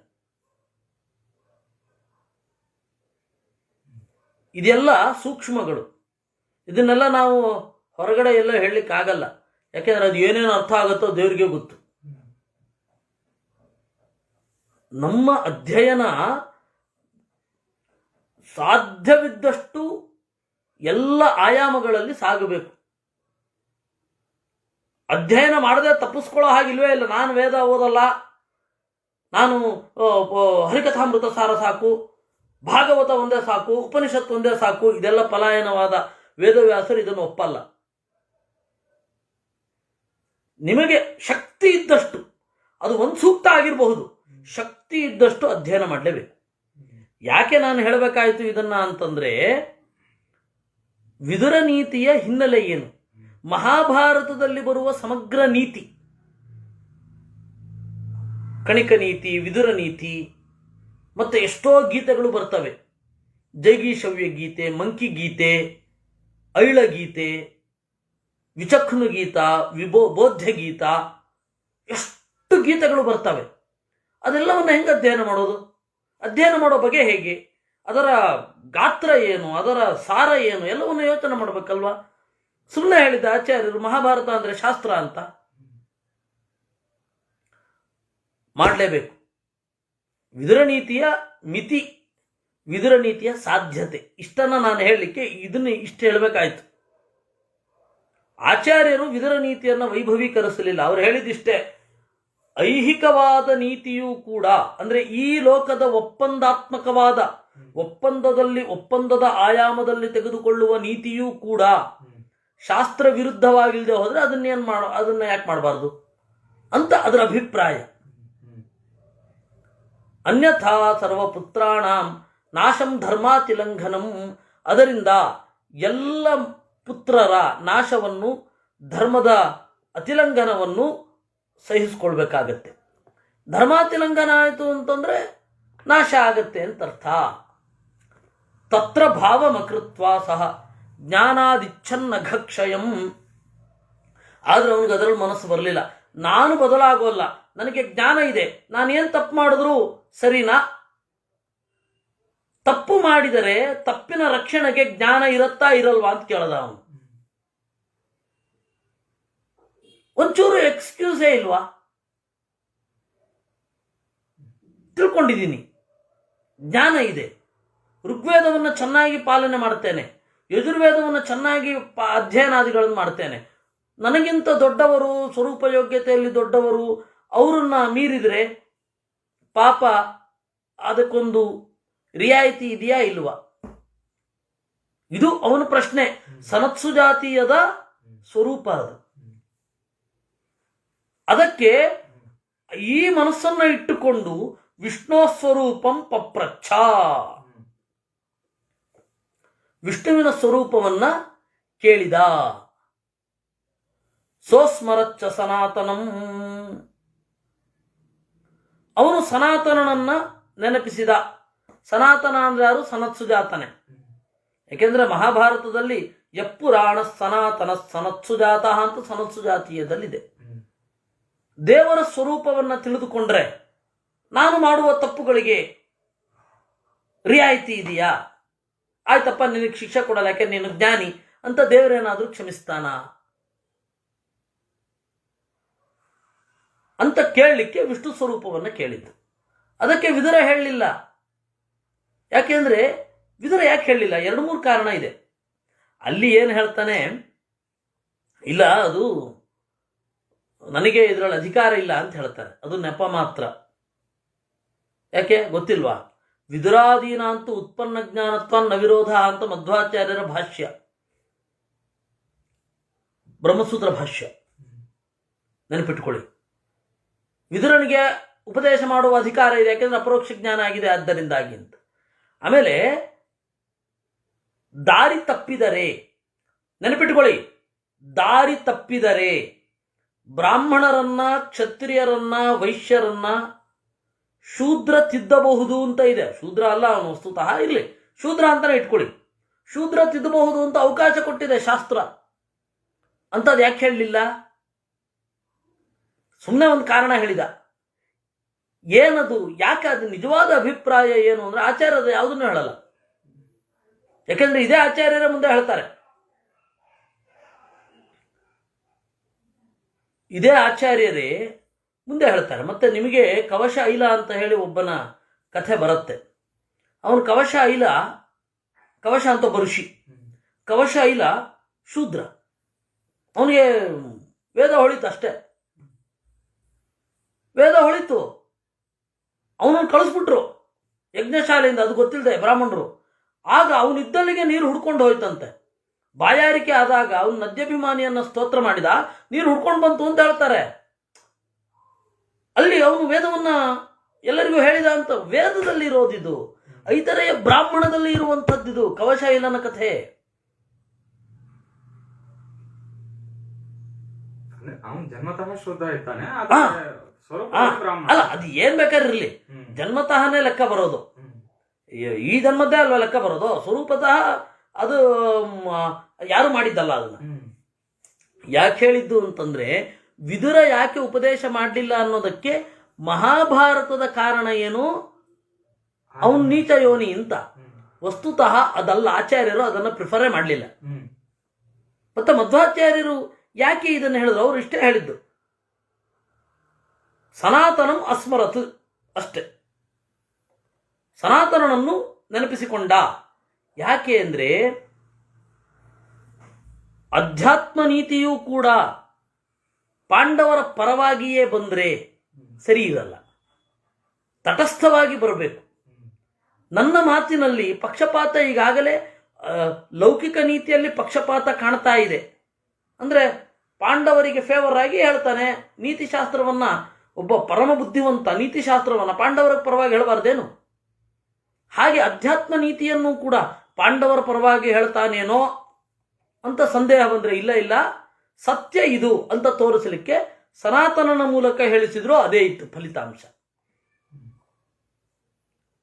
ಇದೆಲ್ಲ ಸೂಕ್ಷ್ಮಗಳು. ಇದನ್ನೆಲ್ಲ ನಾವು ಹೊರಗಡೆ ಎಲ್ಲ ಹೇಳಲಿಕ್ಕಾಗಲ್ಲ. ಯಾಕೆಂದ್ರೆ ಅದು ಏನೇನು ಅರ್ಥ ಆಗುತ್ತೋ ದೇವರಿಗೆ ಗೊತ್ತು. ನಮ್ಮ ಅಧ್ಯಯನ ಸಾಧ್ಯವಿದ್ದಷ್ಟು ಎಲ್ಲ ಆಯಾಮಗಳಲ್ಲಿ ಸಾಗಬೇಕು. ಅಧ್ಯಯನ ಮಾಡದೆ ತಪ್ಪಿಸ್ಕೊಳ್ಳೋ ಹಾಗಿಲ್ವೇ ಇಲ್ಲ. ನಾನು ವೇದ ಓದಲ್ಲ, ನಾನು ಹರಿಕಥಾಮೃತ ಸಾರ ಸಾಕು, ಭಾಗವತ ಒಂದೇ ಸಾಕು, ಉಪನಿಷತ್ತು ಒಂದೇ ಸಾಕು, ಇದೆಲ್ಲ ಪಲಾಯನವಾದ. ವೇದವ್ಯಾಸರು ಇದನ್ನು ಒಪ್ಪಲ್ಲ. ನಿಮಗೆ ಶಕ್ತಿ ಇದ್ದಷ್ಟು, ಅದು ಒಂದು ಸೂಕ್ತ ಆಗಿರಬಹುದು, ಶಕ್ತಿ ಇದ್ದಷ್ಟು ಅಧ್ಯಯನ ಮಾಡಲೇಬೇಕು. ಯಾಕೆ ನಾನು ಹೇಳಬೇಕಾಯಿತು ಇದನ್ನ ಅಂತಂದ್ರೆ, ವಿದುರ ನೀತಿಯ ಹಿನ್ನೆಲೆ ಏನು? ಮಹಾಭಾರತದಲ್ಲಿ ಬರುವ ಸಮಗ್ರ ನೀತಿ, ಕಣಿಕ ನೀತಿ, ವಿದುರ ನೀತಿ, ಮತ್ತೆ ಎಷ್ಟೋ ಗೀತೆಗಳು ಬರ್ತವೆ. ಜೈಗೀಶವ್ಯ ಗೀತೆ, ಮಂಕಿ ಗೀತೆ, ಐಳ ಗೀತೆ, ವಿಚಕ್ಷಣು ಗೀತ, ಬೋಧ್ಯ ಗೀತ, ಎಷ್ಟು ಗೀತೆಗಳು ಬರ್ತವೆ. ಅದೆಲ್ಲವನ್ನು ಹೆಂಗೆ ಅಧ್ಯಯನ ಮಾಡೋದು? ಅಧ್ಯಯನ ಮಾಡೋ ಬಗೆ ಹೇಗೆ? ಅದರ ಗಾತ್ರ ಏನು, ಅದರ ಸಾರ ಏನು, ಎಲ್ಲವನ್ನು ಯೋಚನೆ ಮಾಡಬೇಕಲ್ವಾ? ಸುಮ್ಮನೆ ಹೇಳಿದ ಆಚಾರ್ಯರು ಮಹಾಭಾರತ ಅಂದ್ರೆ ಶಾಸ್ತ್ರ ಅಂತ. ಮಾಡಲೇಬೇಕು. ವಿದುರ ನೀತಿಯ ಮಿತಿ, ವಿದುರ ನೀತಿಯ ಸಾಧ್ಯತೆ, ಇಷ್ಟನ್ನ ನಾನು ಹೇಳಲಿಕ್ಕೆ ಇಷ್ಟು ಹೇಳಬೇಕಾಯ್ತು. ಆಚಾರ್ಯರು ವಿದುರ ನೀತಿಯನ್ನು ವೈಭವೀಕರಿಸಲಿಲ್ಲ. ಅವರು ಹೇಳಿದಿಷ್ಟೇ, ಐಹಿಕವಾದ ನೀತಿಯೂ ಕೂಡ, ಅಂದ್ರೆ ಈ ಲೋಕದ ಒಪ್ಪಂದಾತ್ಮಕವಾದ ಒಪ್ಪಂದದ ಆಯಾಮದಲ್ಲಿ ತೆಗೆದುಕೊಳ್ಳುವ ನೀತಿಯೂ ಕೂಡ ಶಾಸ್ತ್ರ ವಿರುದ್ಧವಾಗಿಲ್ಲದೆ ಹೋದ್ರೆ ಅದನ್ನ ಯಾಕೆ ಮಾಡಬಾರ್ದು ಅಂತ ಅದರ ಅಭಿಪ್ರಾಯ. ಅನ್ಯಥಾ ಸರ್ವಪುತ್ರಾಣಂ ನಾಶಂ ಧರ್ಮಾತಿಲಂಘನಂ, ಅದರಿಂದ ಎಲ್ಲ ಪುತ್ರರ ನಾಶವನ್ನು, ಧರ್ಮದ ಅತಿಲಂಘನವನ್ನು ಸಹಿಸಿಕೊಳ್ಬೇಕಾಗತ್ತೆ. ಧರ್ಮಾತಿಲಂಘನ ಆಯಿತು ಅಂತಂದ್ರೆ ನಾಶ ಆಗತ್ತೆ ಅಂತ ಅರ್ಥ. ತತ್ರ ಭಾವಮಕೃತ್ವ ಸಹ ಜ್ಞಾನಾದಿಚ್ಛನ್ನಘಕ್ಷಯಂ. ಆದ್ರೆ ಅವನಿಗೆ ಅದರಲ್ಲಿ ಮನಸ್ಸು ಬರಲಿಲ್ಲ. ನಾನು ಬದಲಾಗೋಲ್ಲ, ನನಗೆ ಜ್ಞಾನ ಇದೆ, ನಾನೇನು ತಪ್ಪು ಮಾಡಿದ್ರು ಸರಿನಾ? ತಪ್ಪು ಮಾಡಿದರೆ ತಪ್ಪಿನ ರಕ್ಷಣೆಗೆ ಜ್ಞಾನ ಇರತ್ತಾ ಇರಲ್ವಾ ಅಂತ ಕೇಳದ ಅವನು. ಒಂಚೂರು ಎಕ್ಸ್ಕ್ಯೂಸೇ ಇಲ್ವಾ? ತಿಳ್ಕೊಂಡಿದ್ದೀನಿ, ಜ್ಞಾನ ಇದೆ, ಋಗ್ವೇದವನ್ನು ಚೆನ್ನಾಗಿ ಪಾಲನೆ ಮಾಡ್ತೇನೆ, ಯಜುರ್ವೇದವನ್ನು ಚೆನ್ನಾಗಿ ಅಧ್ಯಯನಾದಿಗಳನ್ನು ಮಾಡ್ತೇನೆ, ನನಗಿಂತ ದೊಡ್ಡವರು, ಸ್ವರೂಪ ಯೋಗ್ಯತೆಯಲ್ಲಿ ದೊಡ್ಡವರು, ಅವರನ್ನ ಮೀರಿದರೆ ಪಾಪ ಅದಕ್ಕೊಂದು ರಿಯಾಯಿತಿ ಇದೆಯಾ ಇಲ್ವಾ? ಇದು ಅವನ ಪ್ರಶ್ನೆ. ಸನತ್ಸು ಜಾತೀಯದ ಸ್ವರೂಪ ಅದು. ಅದಕ್ಕೆ ಈ ಮನಸ್ಸನ್ನ ಇಟ್ಟುಕೊಂಡು ವಿಷ್ಣು ಸ್ವರೂಪಂ ಪಪ್ರಚ್ಛ, ವಿಷ್ಣುವಿನ ಸ್ವರೂಪವನ್ನ ಕೇಳಿದ. ಸೋಸ್ಮರಚ್ಚ ಸನಾತನಂ, ಅವನು ಸನಾತನನನ್ನ ನೆನಪಿಸಿದ. ಸನಾತನ ಅಂದ್ರೆ ಯಾರು? ಸನತ್ಸುಜಾತನೆ. ಯಾಕೆಂದ್ರೆ ಮಹಾಭಾರತದಲ್ಲಿ ಯಪ್ಪುರಾಣ ಸನಾತನ ಸನತ್ಸುಜಾತ ಅಂತ ಸನತ್ಸುಜಾತೀಯದಲ್ಲಿದೆ. ದೇವರ ಸ್ವರೂಪವನ್ನ ತಿಳಿದುಕೊಂಡ್ರೆ ನಾನು ಮಾಡುವ ತಪ್ಪುಗಳಿಗೆ ರಿಯಾಯಿತಿ ಇದೆಯಾ? ಆಯ್ತಪ್ಪ, ನಿನಗೆ ಶಿಕ್ಷೆ ಕೊಡಲ್ಲ, ಯಾಕೆ ನೀನು ಜ್ಞಾನಿ ಅಂತ ದೇವರೇನಾದ್ರೂ ಕ್ಷಮಿಸ್ತಾನ ಅಂತ ಕೇಳಲಿಕ್ಕೆ ವಿಷ್ಣು ಸ್ವರೂಪವನ್ನ ಕೇಳಿದ್ದು. ಅದಕ್ಕೆ ವಿದುರ ಹೇಳಲಿಲ್ಲ. ಯಾಕೆಂದ್ರೆ ವಿದುರ ಯಾಕೆ ಹೇಳಲಿಲ್ಲ? 2-3 ಕಾರಣ ಇದೆ. ಅಲ್ಲಿ ಏನು ಹೇಳ್ತಾನೆ, ಇಲ್ಲ ಅದು ನನಗೆ ಇದರಲ್ಲಿ ಅಧಿಕಾರ ಇಲ್ಲ ಅಂತ ಹೇಳ್ತಾರೆ. ಅದು ನೆಪ ಮಾತ್ರ. ಯಾಕೆ ಗೊತ್ತಿಲ್ವಾ? ವಿದುರಾದೀನ ಅಂತೂ ಉತ್ಪನ್ನ ಜ್ಞಾನತ್ವ ನ ವಿರೋಧ ಅಂತ ಮಧ್ವಾಚಾರ್ಯರ ಭಾಷ್ಯ, ಬ್ರಹ್ಮಸೂತ್ರ ಭಾಷ್ಯ ನೆನಪಿಟ್ಕೊಳ್ಳಿ. ವಿದುರನಿಗೆ ಉಪದೇಶ ಮಾಡುವ ಅಧಿಕಾರ ಇದೆ, ಯಾಕೆಂದ್ರೆ ಅಪರೋಕ್ಷ ಜ್ಞಾನ ಆಗಿದೆ ಆದ್ದರಿಂದಾಗಿ ಅಂತ. ಆಮೇಲೆ ದಾರಿ ತಪ್ಪಿದರೆ, ನೆನಪಿಟ್ಕೊಳ್ಳಿ, ದಾರಿ ತಪ್ಪಿದರೆ ಬ್ರಾಹ್ಮಣರನ್ನ, ಕ್ಷತ್ರಿಯರನ್ನ, ವೈಶ್ಯರನ್ನ ಶೂದ್ರ ತಿದ್ದಬಹುದು ಅಂತ ಇದೆ. ಶೂದ್ರ ಅಲ್ಲ ಅವನು ವಸ್ತುತಃ, ಇರಲಿ ಶೂದ್ರ ಅಂತಾನೆ ಇಟ್ಕೊಳ್ಳಿ. ಶೂದ್ರ ತಿದ್ದಬಹುದು ಅಂತ ಅವಕಾಶ ಕೊಟ್ಟಿದೆ ಶಾಸ್ತ್ರ. ಅಂತದ್ದು ಯಾಕೆ ಹೇಳಲಿಲ್ಲ? ಸುಮ್ಮನೆ ಒಂದು ಕಾರಣ ಹೇಳಿದ. ಏನದು? ಯಾಕೆ? ಅದು ನಿಜವಾದ ಅಭಿಪ್ರಾಯ ಏನು ಅಂದ್ರೆ ಆಚಾರ್ಯದ ಯಾವುದನ್ನು ಹೇಳಲ್ಲ. ಯಾಕೆಂದ್ರೆ ಇದೇ ಆಚಾರ್ಯರ ಮುಂದೆ ಹೇಳ್ತಾರೆ. ಇದೇ ಆಚಾರ್ಯರೇ ಮುಂದೆ ಹೇಳ್ತಾರೆ. ಮತ್ತೆ ನಿಮಗೆ ಕವಶ ಐಲ ಅಂತ ಹೇಳಿ ಒಬ್ಬನ ಕಥೆ ಬರುತ್ತೆ. ಅವನು ಕವಶ ಐಲ, ಕವಶ ಅಂತ ಬರುಷಿ, ಕವಶ ಐಲ ಶೂದ್ರ. ಅವನಿಗೆ ವೇದ ಹೊಳಿತು ಅಷ್ಟೇ. ವೇದ ಹೊಳಿತು, ಅವನನ್ನು ಕಳಿಸ್ಬಿಟ್ರು ಯಜ್ಞಶಾಲೆಯಿಂದ, ಅದು ಗೊತ್ತಿಲ್ಲದೆ ಬ್ರಾಹ್ಮಣರು. ಆಗ ಅವನಿದ್ದಲ್ಲಿಗೆ ನೀರು ಹುಡ್ಕೊಂಡು ಹೋಯ್ತಂತೆ. ಬಾಯಾರಿಕೆ ಆದಾಗ ಅವನು ನದ್ಯಾಭಿಮಾನಿಯನ್ನ ಸ್ತೋತ್ರ ಮಾಡಿದ, ನೀರು ಹುಡ್ಕೊಂಡು ಬಂತು ಅಂತ ಹೇಳ್ತಾರೆ. ಅಲ್ಲಿ ಅವನು ವೇದವನ್ನ ಎಲ್ಲರಿಗೂ ಹೇಳಿದ ಅಂತ ವೇದದಲ್ಲಿ ಇರೋದಿದು. ಐತರೆಯ ಬ್ರಾಹ್ಮಣದಲ್ಲಿ ಇರುವಂಥದ್ದಿದು ಕವಶೈಲನ ಕಥೆ. ಅಲ್ಲ, ಅದು ಏನ್ ಬೇಕಾದ್ರೆ ಇರ್ಲಿ, ಜನ್ಮತಃನೇ ಲೆಕ್ಕ ಬರೋದು. ಈ ಜನ್ಮದ್ದೇ ಅಲ್ವಾ ಲೆಕ್ಕ ಬರೋದು? ಸ್ವರೂಪತಃ ಅದು ಯಾರು ಮಾಡಿದ್ದಲ್ಲ. ಅದನ್ನ ಯಾಕೆ ಹೇಳಿದ್ದು ಅಂತಂದ್ರೆ, ವಿದುರ ಯಾಕೆ ಉಪದೇಶ ಮಾಡಲಿಲ್ಲ ಅನ್ನೋದಕ್ಕೆ ಮಹಾಭಾರತದ ಕಾರಣ ಏನು? ಅವನು ನೀಚ ಯೋನಿ ಅಂತ. ವಸ್ತುತಃ ಅದಲ್ಲ, ಆಚಾರ್ಯರು ಅದನ್ನು ಪ್ರಿಫರೇ ಮಾಡಲಿಲ್ಲ. ಮತ್ತೆ ಮಧ್ವಾಚಾರ್ಯರು ಯಾಕೆ ಇದನ್ನು ಹೇಳಿದ್ರು? ಅವರು ಇಷ್ಟೇ ಹೇಳಿದ್ದು, ಸನಾತನಂ ಅಸ್ಮರತ್ ಅಷ್ಟೇ. ಸನಾತನನನ್ನು ನೆನಪಿಸಿಕೊಂಡ. ಯಾಕೆ ಅಂದ್ರೆ ಅಧ್ಯಾತ್ಮ ನೀತಿಯೂ ಕೂಡ ಪಾಂಡವರ ಪರವಾಗಿಯೇ ಬಂದ್ರೆ ಸರಿ ಇರಲ್ಲ, ತಟಸ್ಥವಾಗಿ ಬರಬೇಕು. ನನ್ನ ಮಾತಿನಲ್ಲಿ ಪಕ್ಷಪಾತ ಈಗಾಗಲೇ ಲೌಕಿಕ ನೀತಿಯಲ್ಲಿ ಪಕ್ಷಪಾತ ಕಾಣ್ತಾ ಇದೆ. ಅಂದ್ರೆ ಪಾಂಡವರಿಗೆ ಫೇವರ್ ಆಗಿ ಹೇಳ್ತಾನೆ. ನೀತಿಶಾಸ್ತ್ರವನ್ನ, ಒಬ್ಬ ಪರಮ ಬುದ್ಧಿವಂತ ನೀತಿಶಾಸ್ತ್ರವನ್ನ ಪಾಂಡವರ ಪರವಾಗಿ ಹೇಳಬಾರ್ದೇನು? ಹಾಗೆ ಅಧ್ಯಾತ್ಮ ನೀತಿಯನ್ನು ಕೂಡ ಪಾಂಡವರ ಪರವಾಗಿ ಹೇಳ್ತಾನೇನೋ ಅಂತ ಸಂದೇಹ ಬಂದ್ರೆ, ಇಲ್ಲ ಇಲ್ಲ, ಸತ್ಯ ಇದು ಅಂತ ತೋರಿಸಲಿಕ್ಕೆ ಸನಾತನನ ಮೂಲಕ ಹೇಳಿಸಿದ್ರು, ಅದೇ ಇತ್ತು ಫಲಿತಾಂಶ.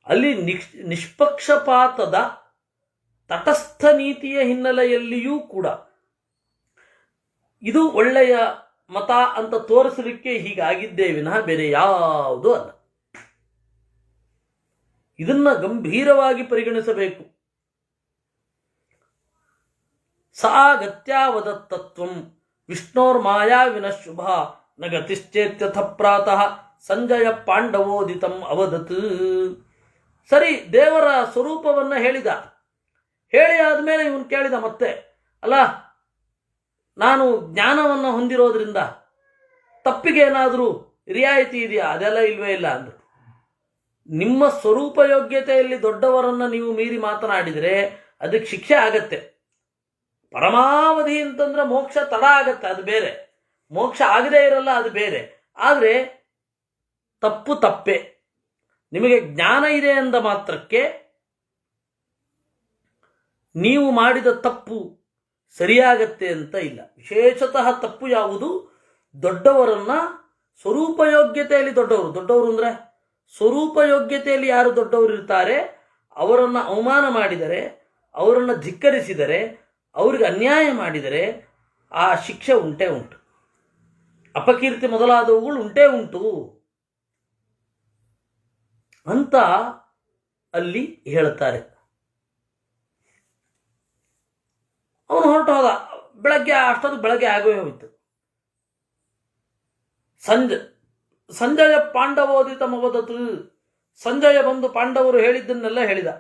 ಅಲ್ಲಿ ನಿಷ್ಪಕ್ಷಪಾತದ ತಟಸ್ಥ ನೀತಿಯ ಹಿನ್ನೆಲೆಯಲ್ಲಿಯೂ ಕೂಡ ಇದು ಒಳ್ಳೆಯ ಮತ ಅಂತ ತೋರಿಸಲಿಕ್ಕೆ ಹೀಗಾಗಿದ್ದೇ ವಿನಃ ಬೇರೆ ಯಾವುದೂ ಅಲ್ಲ. ಇದನ್ನ ಗಂಭೀರವಾಗಿ ಪರಿಗಣಿಸಬೇಕು. ಸಾ ಗತ್ಯಾವದತ್ತತ್ವಂ ವಿಷ್ಣೋರ್ಮಾಯಾವಿನ ಶುಭ ನ ಗತಿಶ್ಚೇತ್ಯಥ ಪ್ರಾತಃ ಸಂಜಯ ಪಾಂಡವೋದಿತಂ ಅವದತ್. ಸರಿ, ದೇವರ ಸ್ವರೂಪವನ್ನ ಹೇಳಿದ. ಹೇಳಿ ಆದ್ಮೇಲೆ ಇವನು ಕೇಳಿದ ಮತ್ತೆ, ಅಲ್ಲ ನಾನು ಜ್ಞಾನವನ್ನು ಹೊಂದಿರೋದ್ರಿಂದ ತಪ್ಪಿಗೆ ಏನಾದರೂ ರಿಯಾಯಿತಿ ಇದೆಯಾ? ಅದೆಲ್ಲ ಇಲ್ವೇ ಇಲ್ಲ ಅಂದರು. ನಿಮ್ಮ ಸ್ವರೂಪ ಯೋಗ್ಯತೆಯಲ್ಲಿ ದೊಡ್ಡವರನ್ನ ನೀವು ಮೀರಿ ಮಾತನಾಡಿದರೆ ಅದಕ್ಕೆ ಶಿಕ್ಷೆ ಆಗತ್ತೆ. ಪರಮಾವಧಿ ಅಂತಂದ್ರೆ ಮೋಕ್ಷ ತಡ ಆಗತ್ತೆ, ಅದು ಬೇರೆ. ಮೋಕ್ಷ ಆಗದೇ ಇರಲ್ಲ, ಅದು ಬೇರೆ. ಆದರೆ ತಪ್ಪು ತಪ್ಪೆ. ನಿಮಗೆ ಜ್ಞಾನ ಇದೆ ಎಂದ ಮಾತ್ರಕ್ಕೆ ನೀವು ಮಾಡಿದ ತಪ್ಪು ಸರಿಯಾಗತ್ತೆ ಅಂತ ಇಲ್ಲ. ವಿಶೇಷತಃ ತಪ್ಪು ಯಾವುದು? ದೊಡ್ಡವರನ್ನ ಸ್ವರೂಪ ಯೋಗ್ಯತೆಯಲ್ಲಿ ದೊಡ್ಡವರು ಅಂದ್ರೆ ಸ್ವರೂಪ ಯೋಗ್ಯತೆಯಲ್ಲಿ ಯಾರು ದೊಡ್ಡವರು ಇರ್ತಾರೆ ಅವರನ್ನು ಅವಮಾನ ಮಾಡಿದರೆ, ಅವರನ್ನು ಧಿಕ್ಕರಿಸಿದರೆ, ಅವರಿಗೆ ಅನ್ಯಾಯ ಮಾಡಿದರೆ ಆ ಶಿಕ್ಷೆ ಉಂಟೇ ಉಂಟು. ಅಪಕೀರ್ತಿ ಮೊದಲಾದವುಗಳು ಉಂಟೇ ಉಂಟು ಅಂತ ಅಲ್ಲಿ ಹೇಳ್ತಾರೆ. ಅವನು ಹೊರಟು ಹೋದ. ಬೆಳಗ್ಗೆ ಆಗೇ ಹೋಯಿತು. ಸಂಜಯ ಪಾಂಡವೋದಿತ ಮವದತು. ಸಂಜಯ ಬಂದು ಪಾಂಡವರು ಹೇಳಿದ್ದನ್ನೆಲ್ಲ ಹೇಳಿದ.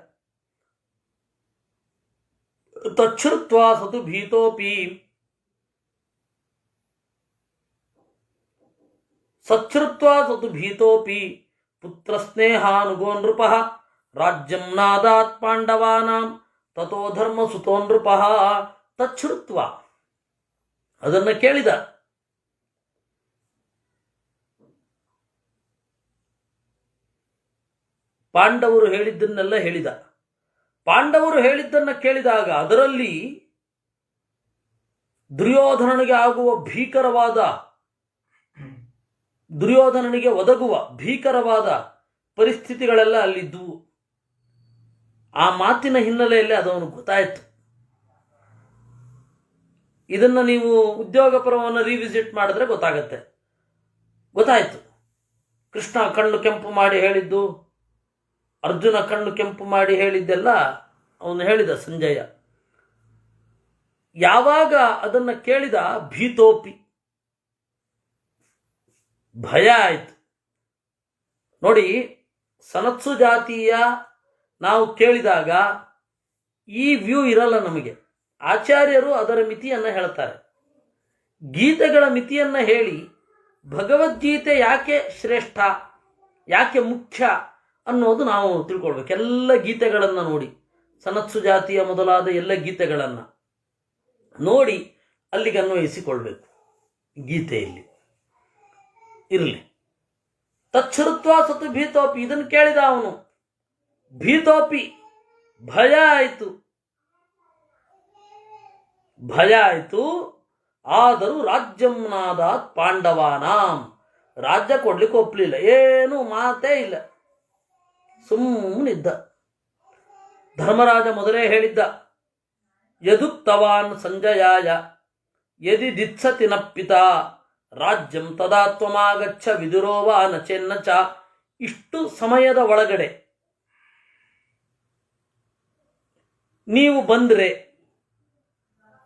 ತಚ್ಛ್ರುತ್ವಾ ಸತು ಭೀತೋಪಿ ಪುತ್ರ ಸ್ನೇಹಾನುಗೋ ನೃಪಃ ರಾಜ್ಯಂ ನಾದಾತ್ ಪಾಂಡವಾನಾಂ ತಥೋ ಧರ್ಮ ಸುತೋ ನೃಪಃ. ತಚ್ಛ್ರುತ್ವ, ಅದನ್ನು ಕೇಳಿದ. ಪಾಂಡವರು ಹೇಳಿದ್ದನ್ನೆಲ್ಲ ಹೇಳಿದ. ಪಾಂಡವರು ಹೇಳಿದ್ದನ್ನು ಕೇಳಿದಾಗ ಅದರಲ್ಲಿ ದುರ್ಯೋಧನನಿಗೆ ಒದಗುವ ಭೀಕರವಾದ ಪರಿಸ್ಥಿತಿಗಳೆಲ್ಲ ಅಲ್ಲಿದ್ದವು. ಆ ಮಾತಿನ ಹಿನ್ನೆಲೆಯಲ್ಲಿ ಅದವನು ಗೊತ್ತಾಯಿತು. ಇದನ್ನು ನೀವು ಉದ್ಯೋಗ ಪರ್ವವನ್ನು ರಿವಿಸಿಟ್ ಮಾಡಿದ್ರೆ ಗೊತ್ತಾಯಿತು. ಕೃಷ್ಣ ಕಣ್ಣು ಕೆಂಪು ಮಾಡಿ ಹೇಳಿದ್ದು, ಅರ್ಜುನ ಕಣ್ಣು ಕೆಂಪು ಮಾಡಿ ಹೇಳಿದ್ದೆಲ್ಲ ಅವನು ಹೇಳಿದ ಸಂಜಯ. ಯಾವಾಗ ಅದನ್ನು ಕೇಳಿದ ಭೀತೋಪಿ, ಭಯ ಆಯಿತು. ನೋಡಿ, ಸನತ್ಸು ಜಾತಿಯ ನಾವು ಕೇಳಿದಾಗ ಈ ವ್ಯೂ ಇರಲ್ಲ ನಮಗೆ. ಆಚಾರ್ಯರು ಅದರ ಮಿತಿಯನ್ನು ಹೇಳ್ತಾರೆ. ಗೀತೆಗಳ ಮಿತಿಯನ್ನು ಹೇಳಿ ಭಗವದ್ಗೀತೆ ಯಾಕೆ ಶ್ರೇಷ್ಠ, ಯಾಕೆ ಮುಖ್ಯ ಅನ್ನೋದು ನಾವು ತಿಳ್ಕೊಳ್ಬೇಕು. ಎಲ್ಲ ಗೀತೆಗಳನ್ನು ನೋಡಿ, ಸನತ್ಸು ಜಾತಿಯ ಮೊದಲಾದ ಎಲ್ಲ ಗೀತೆಗಳನ್ನು ನೋಡಿ ಅಲ್ಲಿಗೆ ಅನ್ವಯಿಸಿಕೊಳ್ಬೇಕು. ಗೀತೆಯಲ್ಲಿ ಇರಲಿ. ತಚ್ಛ್ರುತ್ವ ಸತು ಭೀತೋಪಿ, ಇದನ್ನು ಕೇಳಿದ ಅವನು. ಭೀತೋಪಿ, ಭಯ ಆಯಿತು. ಆದರೂ ರಾಜ್ಯಂನಾದಾತ್ ಪಾಂಡವಾನಾಂ, ರಾಜ್ಯ ಕೊಡ್ಲಿಕ್ಕೆ ಒಪ್ಪಲಿಲ್ಲ. ಏನು ಮಾತೇ ಇಲ್ಲ, ಸುಮ್ಮನಿದ್ದ. ಧರ್ಮರಾಜ ಮೊದಲೇ ಹೇಳಿದ್ದ, ಯದುಕ್ತವಾನ್ ಸಂಜಯಾಯ ಯದಿ ದಿತ್ಸತಿ ನ ಪಿತಾ ರಾಜ್ಯಂ ತದಾ ತ್ವಮಾಗಚ್ಚ ವಿದುರೋವ ನಚೆನ್ನಚ. ಇಷ್ಟು ಸಮಯದ ಒಳಗಡೆ ನೀವು ಬಂದರೆ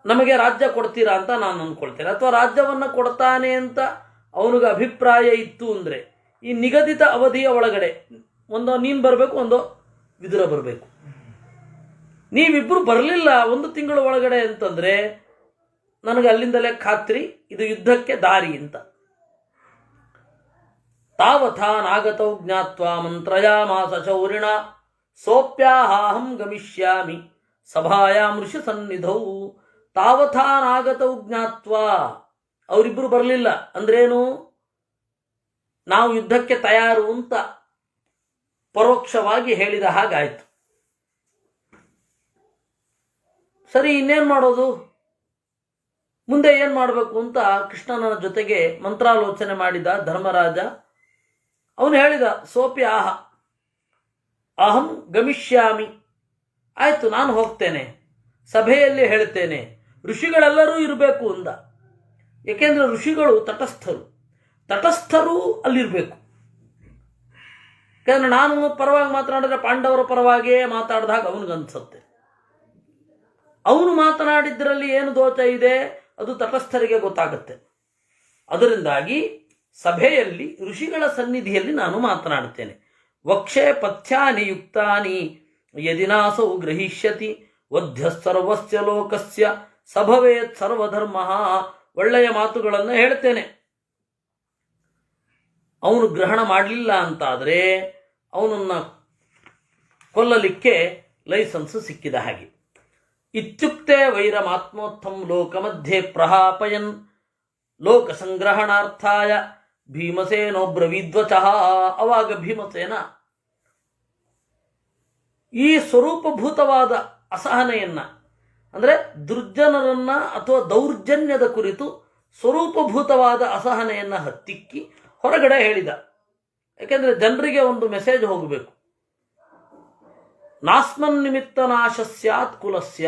ನಮಗೆ ರಾಜ್ಯ ಕೊಡ್ತೀರಾ ಅಂತ ನಾನು ಅಂದ್ಕೊಳ್ತೇನೆ. ಅಥವಾ ರಾಜ್ಯವನ್ನು ಕೊಡ್ತಾನೆ ಅಂತ ಅವನಿಗೆ ಅಭಿಪ್ರಾಯ ಇತ್ತು ಅಂದರೆ ಈ ನಿಗದಿತ ಅವಧಿಯ ಒಳಗಡೆ ಒಂದೋ ನೀನು ಬರಬೇಕು, ಒಂದೋ ವಿದುರ ಬರಬೇಕು. ನೀವಿಬ್ಬರು ಬರಲಿಲ್ಲ 1 ತಿಂಗಳ ಒಳಗಡೆ ಅಂತಂದರೆ ನನಗೆ ಅಲ್ಲಿಂದಲೇ ಖಾತ್ರಿ ಇದು ಯುದ್ಧಕ್ಕೆ ದಾರಿ ಅಂತ. ತಾವಥಾ ನಾಗತೌ ಜ್ಞಾತ್ವಾ ಮಂತ್ರಯಾಮಾಸ ಶೌರಿಣ ಸೋಪ್ಯಾಹಾಹಂ ಗಮಿಷ್ಯಾಮಿ ಸಭಾಯಾಂ ಋಷಿ ಸನ್ನಿಧೌ. ತಾವಥಾ ನಾಗತೌ ಜ್ಞಾತ್ವಾ, ಅವರಿಬ್ಬರು ಬರಲಿಲ್ಲ ಅಂದ್ರೇನು? ನಾವು ಯುದ್ಧಕ್ಕೆ ತಯಾರು ಅಂತ ಪರೋಕ್ಷವಾಗಿ ಹೇಳಿದ ಹಾಗಾಯಿತು. ಸರಿ, ಇನ್ನೇನು ಮಾಡೋದು, ಮುಂದೆ ಏನು ಮಾಡಬೇಕು ಅಂತ ಕೃಷ್ಣನ ಜೊತೆಗೆ ಮಂತ್ರಾಲೋಚನೆ ಮಾಡಿದ ಧರ್ಮರಾಜ. ಅವನು ಹೇಳಿದ, ಸೋಪಿ ಆಹ, ಅಹಂ ಗಮಿಷ್ಯಾಮಿ, ಆಯಿತು ನಾನು ಹೋಗ್ತೇನೆ, ಸಭೆಯಲ್ಲಿ ಹೇಳ್ತೇನೆ, ಋಷಿಗಳೆಲ್ಲರೂ ಇರಬೇಕು ಅಂದ. ಏಕೆಂದರೆ ಋಷಿಗಳು ತಟಸ್ಥರು ಅಲ್ಲಿರಬೇಕು. ಯಾಕಂದ್ರೆ ನಾನು ಪರವಾಗಿ ಮಾತನಾಡಿದ್ರೆ ಪಾಂಡವರ ಪರವಾಗಿಯೇ ಮಾತಾಡಿದಾಗ ಅವನಿಗನ್ಸುತ್ತೆ. ಅವನು ಮಾತನಾಡಿದ್ರಲ್ಲಿ ಏನು ದೋಷ ಇದೆ ಅದು ತಟಸ್ಥರಿಗೆ ಗೊತ್ತಾಗುತ್ತೆ. ಅದರಿಂದಾಗಿ ಸಭೆಯಲ್ಲಿ ಋಷಿಗಳ ಸನ್ನಿಧಿಯಲ್ಲಿ ನಾನು ಮಾತನಾಡ್ತೇನೆ. ವಕ್ಷೆ ಪಥ್ಯಾನಿ ಯುಕ್ತಾನಿ ಯದಿನಾಸೌ ಗ್ರಹಿಷ್ಯತಿ ವಧ್ಯ ಸರ್ವಸ್ಯ ಲೋಕಸ್ಯ ಸಭವೇತ್ ಸರ್ವಧರ್ಮ. ಒಳ್ಳೆಯ ಮಾತುಗಳನ್ನು ಹೇಳ್ತೇನೆ. ಅವನು ಗ್ರಹಣ ಮಾಡಲಿಲ್ಲ ಅಂತಾದರೆ ಅವನನ್ನು ಕೊಲ್ಲಲಿಕ್ಕೆ ಲೈಸೆನ್ಸ್ ಸಿಕ್ಕಿದ ಹಾಗೆ. ಇತ್ಯುಕ್ತೆ ವೈರಮಾತ್ಮೋತ್ಥಂ ಲೋಕಮಧ್ಯೆ ಪ್ರಹಾಪಯನ್ ಲೋಕ ಸಂಗ್ರಹಣಾರ್ಥಾಯ ಭೀಮಸೇನೋಬ್ರವೀದ್ವಚಃ. ಅವಾಗ ಭೀಮಸೇನ ಈ ಸ್ವರೂಪಭೂತವಾದ ಅಸಹನೆಯನ್ನ, ಅಂದರೆ ದುರ್ಜನರನ್ನ ಅಥವಾ ದೌರ್ಜನ್ಯದ ಕುರಿತು ಸ್ವರೂಪಭೂತವಾದ ಅಸಹನೆಯನ್ನು ಹತ್ತಿಕ್ಕಿ ಹೊರಗಡೆ ಹೇಳಿದ. ಯಾಕೆಂದರೆ ಜನರಿಗೆ ಒಂದು ಮೆಸೇಜ್ ಹೋಗಬೇಕು. ನಾಸ್ಮನ್ ನಿಮಿತ್ತ ನಾಶ ಸ್ಯಾತ್ ಕುಲಸ್ಯ,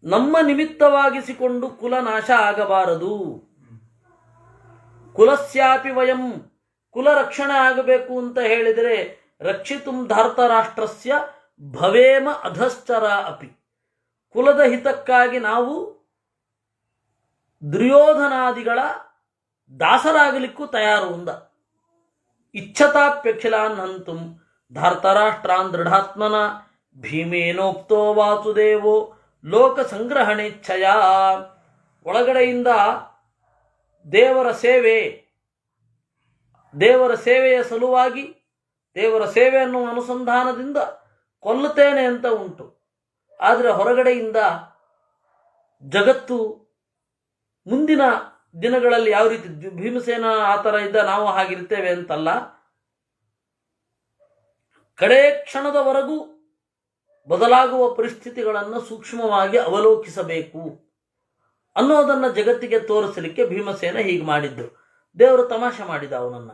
ನಮ್ಮ ನಿಮಿತ್ತವಾಗಿಸಿಕೊಂಡು ಕುಲ ನಾಶ ಆಗಬಾರದು. ಕುಲಸ್ಯಾಪಿ ವಯಂ, ಕುಲ ರಕ್ಷಣೆ ಆಗಬೇಕು ಅಂತ ಹೇಳಿದರೆ ರಕ್ಷಿತುಂ ಧಾರ್ತರಾಷ್ಟ್ರಸ್ಯ ಭವೇಮ ಅಧಶ್ಚರ ಅಪಿ, ಕುಲದ ಹಿತಕ್ಕಾಗಿ ನಾವು ದುರ್ಯೋಧನಾದಿಗಳ ದಾಸರಾಗಲಿಕ್ಕೂ ತಯಾರು ಅಂದ. ಇಚ್ಛತಾಪ್ಯಖಿಲಾನ್ ಹಂತುಂ ಧಾರ್ತರಾಷ್ಟ್ರಾನ್ ದೃಢಾತ್ಮನ ಭೀಮೇನೋಕ್ತೋ ವಾಸುದೇವೋ ಲೋಕ ಸಂಗ್ರಹಣೇಚ್ಛಯ. ಒಳಗಡೆಯಿಂದ ದೇವರ ಸೇವೆಯ ಸಲುವಾಗಿ, ದೇವರ ಸೇವೆಯನ್ನು ಅನುಸಂಧಾನದಿಂದ ಕೊಲ್ಲುತ್ತೇನೆ ಅಂತ ಉಂಟು. ಆದರೆ ಹೊರಗಡೆಯಿಂದ ಜಗತ್ತು ಮುಂದಿನ ದಿನಗಳಲ್ಲಿ ಯಾವ ರೀತಿ ಭೀಮಸೇನ ಆ ಥರ ಇದ್ದ ನಾವು ಹಾಗಿರ್ತೇವೆ ಅಂತಲ್ಲ, ಕಡೇ ಕ್ಷಣದವರೆಗೂ ಬದಲಾಗುವ ಪರಿಸ್ಥಿತಿಗಳನ್ನು ಸೂಕ್ಷ್ಮವಾಗಿ ಅವಲೋಕಿಸಬೇಕು ಅನ್ನೋದನ್ನು ಜಗತ್ತಿಗೆ ತೋರಿಸಲಿಕ್ಕೆ ಭೀಮಸೇನ ಹೀಗೆ ಮಾಡಿದ್ದು. ದೇವರು ತಮಾಷೆ ಮಾಡಿದ ಅವನನ್ನ.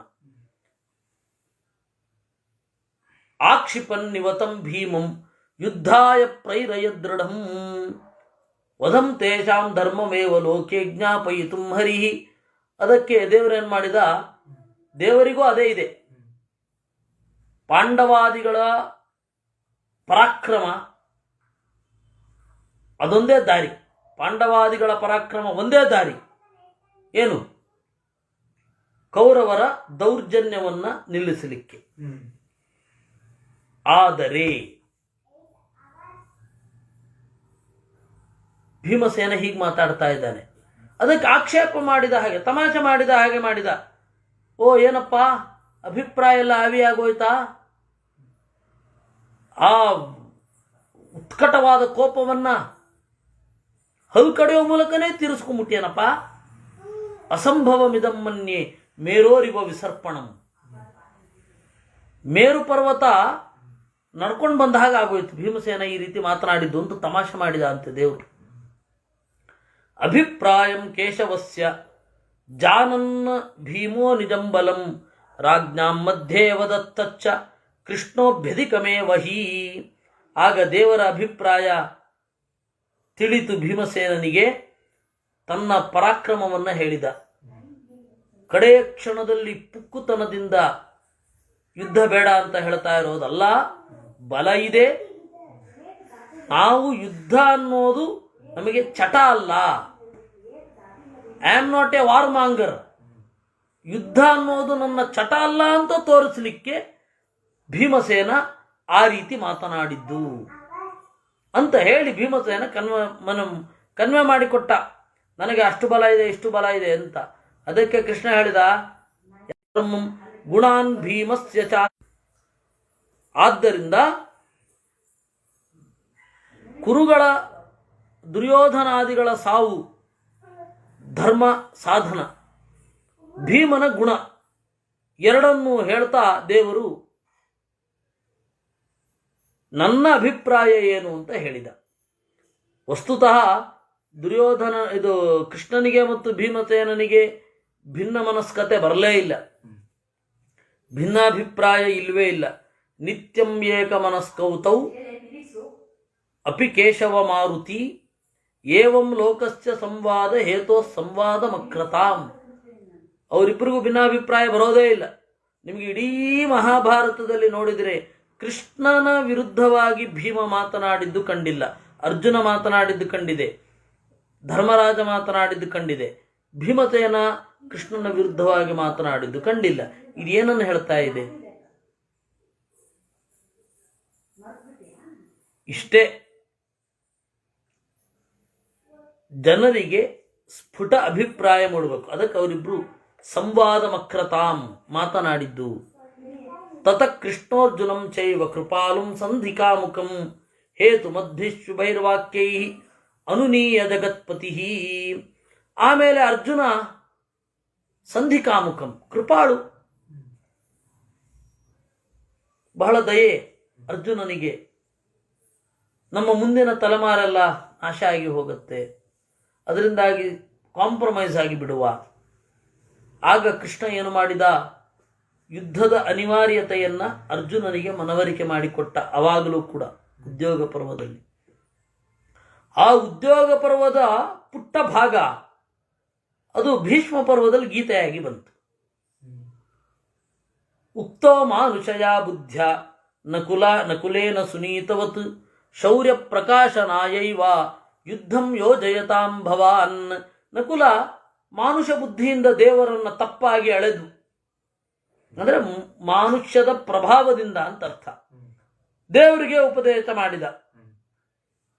ಆಕ್ಷಿಪನ್ ನಿವತಂ ಭೀಮಂ ಯುದ್ಧಾಯ ಪ್ರೈರಯ ದೃಢಂ ವಧಂ ತೇಷಾಂ ಧರ್ಮಮೇವ ಲೋಕೆ ಜ್ಞಾಪಯಿತುಂ ಹರಿಹಿ. ಅದಕ್ಕೆ ದೇವರೇನು ಮಾಡಿದ, ದೇವರಿಗೂ ಅದೇ ಇದೆ. ಪಾಂಡವಾದಿಗಳ ಪರಾಕ್ರಮ ಅದೊಂದೇ ದಾರಿ, ಪಾಂಡವಾದಿಗಳ ಪರಾಕ್ರಮ ಒಂದೇ ದಾರಿ. ಏನು? ಕೌರವರ ದೌರ್ಜನ್ಯವನ್ನ ನಿಲ್ಲಿಸಲಿಕ್ಕೆ. ಆದರೆ ಭೀಮಸೇನ ಹೀಗೆ ಮಾತಾಡ್ತಾ ಇದ್ದಾನೆ. ಅದಕ್ಕೆ ಆಕ್ಷೇಪ ಮಾಡಿದ ಹಾಗೆ, ತಮಾಷೆ ಮಾಡಿದ ಹಾಗೆ ಮಾಡಿದ. ಓ ಏನಪ್ಪ ಅಭಿಪ್ರಾಯ ಎಲ್ಲ ಆವಿಯಾಗೋಯ್ತಾ? ಆ ಉತ್ಕಟವಾದ ಕೋಪವನ್ನ ಹಲ್ಲು ಕಡೆಯುವ ಮೂಲಕನೇ ತೀರಿಸ್ಕೊಂಡ್ಬಿಟ್ಟಿಯನಪ್ಪ. ಅಸಂಭವಮಿದಂ ಮನ್ಯೆ ಮೇರೋರಿವ ವಿಸರ್ಪಣಂ. ಮೇರು ಪರ್ವತ ನಡ್ಕೊಂಡು ಬಂದ ಹಾಗೆ ಆಗೋಯ್ತು ಭೀಮಸೇನ ಈ ರೀತಿ ಮಾತನಾಡಿದ್ದು ಅಂತ ತಮಾಷೆ ಮಾಡಿದ ಅಂತೆ ದೇವರು. ಅಭಿಪ್ರಾಯಂ ಕೇಶವಸ್ಯ ಜಾನನ್ ಭೀಮೋ ನಿಜಂ ಬಲಂ ರಾಜ್ಞಾಂ ಮಧ್ಯೆ ವದತ್ತಚ್ಚ ಕೃಷ್ಣೋಭ್ಯಧಿಕಮೇ ವಹಿ. ಆಗ ದೇವರ ಅಭಿಪ್ರಾಯ ತಿಳಿತು ಭೀಮಸೇನನಿಗೆ. ತನ್ನ ಪರಾಕ್ರಮವನ್ನು ಹೇಳಿದ. ಕಡೆಯ ಕ್ಷಣದಲ್ಲಿ ಪುಕ್ಕುತನದಿಂದ ಯುದ್ಧ ಬೇಡ ಅಂತ ಹೇಳ್ತಾ ಇರೋದಲ್ಲ, ಬಲ ಇದೆ. ನಾವು ಯುದ್ಧ ಅನ್ನೋದು ನಮಗೆ ಚಟ ಅಲ್ಲ. I am not A war ಮಾಂಗರ್. ಯುದ್ಧ ಅನ್ನೋದು ನನ್ನ ಚಟ ಅಲ್ಲ ಅಂತ ತೋರಿಸಲಿಕ್ಕೆ ಭೀಮಸೇನ ಆ ರೀತಿ ಮಾತನಾಡಿದ್ದು ಅಂತ ಹೇಳಿ ಭೀಮಸೇನ ಕನ್ವೆ ಮಾಡಿಕೊಟ್ಟ. ನನಗೆ ಅಷ್ಟು ಬಲ ಇದೆ, ಇಷ್ಟು ಬಲ ಇದೆ ಅಂತ. ಅದಕ್ಕೆ ಕೃಷ್ಣ ಹೇಳಿದ, ಗುಣಾನ್ ಭೀಮಸ್ಯ ಚ. ಆದ್ದರಿಂದ ಕುರುಗಳ ದುರ್ಯೋಧನಾದಿಗಳ ಸಾವು ಧರ್ಮ ಸಾಧನ, ಭೀಮನ ಗುಣ ಎರಡನ್ನೂ ಹೇಳ್ತಾ ದೇವರು ನನ್ನ ಅಭಿಪ್ರಾಯ ಏನು ಅಂತ ಹೇಳಿದ. ವಸ್ತುತಃ ಕೃಷ್ಣನಿಗೆ ಮತ್ತು ಭೀಮಸೇನನಿಗೆ ಭಿನ್ನ ಮನಸ್ಕತೆ ಬರಲೇ ಇಲ್ಲ, ಭಿನ್ನಾಭಿಪ್ರಾಯ ಇಲ್ಲವೇ ಇಲ್ಲ. ನಿತ್ಯಂ ಏಕಮನಸ್ಕೌತೌ ಅಪಿ ಕೇಶವ ಮಾರುತಿ ಏವಂ ಲೋಕಸ್ಯ ಸಂವಾದ ಹೇತೋ ಸಂವಾದ ಮಕ್ರತಾಂ. ಅವರಿಬ್ಬರಿಗೂ ಭಿನ್ನಾಭಿಪ್ರಾಯ ಬರೋದೇ ಇಲ್ಲ. ನಿಮಗೆ ಇಡೀ ಮಹಾಭಾರತದಲ್ಲಿ ನೋಡಿದರೆ ಕೃಷ್ಣನ ವಿರುದ್ಧವಾಗಿ ಭೀಮ ಮಾತನಾಡಿದ್ದು ಕಂಡಿಲ್ಲ, ಅರ್ಜುನ ಮಾತನಾಡಿದ್ದು ಕಂಡಿದೆ, ಧರ್ಮರಾಜ ಮಾತನಾಡಿದ್ದು ಕಂಡಿದೆ. ಭೀಮಸೇನ ಕೃಷ್ಣನ ವಿರುದ್ಧವಾಗಿ ಮಾತನಾಡಿದ್ದು ಕಂಡಿಲ್ಲ. ಇದೇನನ್ನು ಹೇಳ್ತಾ ಇದೆ? ಇಷ್ಟೇ, ಜನರಿಗೆ ಸ್ಫುಟ ಅಭಿಪ್ರಾಯ ಮೂಡಬೇಕು. ಅದಕ್ಕೆ ಅವರಿಬ್ರು ಸಂವಾದ ಮಕ್ರತಾಂ ಮಾತನಾಡಿದ್ದು. ತತ ಕೃಷ್ಣೋರ್ಜುನಂ ಚೈವ ಕೃಪಾಲುಂ ಸಂಧಿಕಾಮುಖಂ ಹೇತು ಮಧ್ವಿಶುಭೈರ್ವಾಕ್ಯೈ ಅನುನೀಯ ಜಗತ್ಪತಿ. ಆಮೇಲೆ ಅರ್ಜುನ ಸಂಧಿಕಾಮುಖಂ, ಕೃಪಾಳು, ಬಹಳ ದಯೆ ಅರ್ಜುನನಿಗೆ. ನಮ್ಮ ಮುಂದಿನ ತಲೆಮಾರೆಲ್ಲ ನಾಶ ಆಗಿ ಹೋಗುತ್ತೆ, ಅದರಿಂದಾಗಿ ಕಾಂಪ್ರಮೈಸ್ ಆಗಿ ಬಿಡುವ. ಆಗ ಕೃಷ್ಣ ಏನು ಮಾಡಿದ? ಯುದ್ಧದ ಅನಿವಾರ್ಯತೆಯನ್ನು ಅರ್ಜುನನಿಗೆ ಮನವರಿಕೆ ಮಾಡಿಕೊಟ್ಟ. ಅವಾಗಲೂ ಕೂಡ ಉದ್ಯೋಗ ಪರ್ವದಲ್ಲಿ, ಆ ಉದ್ಯೋಗ ಪರ್ವದ ಪುಟ್ಟ ಭಾಗ ಅದು ಭೀಷ್ಮ ಪರ್ವದಲ್ಲಿ ಗೀತೆಯಾಗಿ ಬಂತು. ಉಕ್ತೋ ಮಾನುಷಯ ಬುದ್ಧ್ಯ ನಕುಲೇನ ಸುನೀತವತ್ ಶೌರ್ಯ ಪ್ರಕಾಶನಾಯೈವ ಯುದ್ಧಂ ಯೋಜಯತಾಂ ಭವಾನ್. ನಕುಲ ಮಾನುಷ ಬುದ್ಧಿಯಿಂದ ದೇವರನ್ನ ತಪ್ಪಾಗಿ ಅಳೆದು, ಅಂದರೆ ಮಾನುಷ್ಯದ ಪ್ರಭಾವದಿಂದ ಅಂತ ಅರ್ಥ, ದೇವರಿಗೆ ಉಪದೇಶ ಮಾಡಿದ.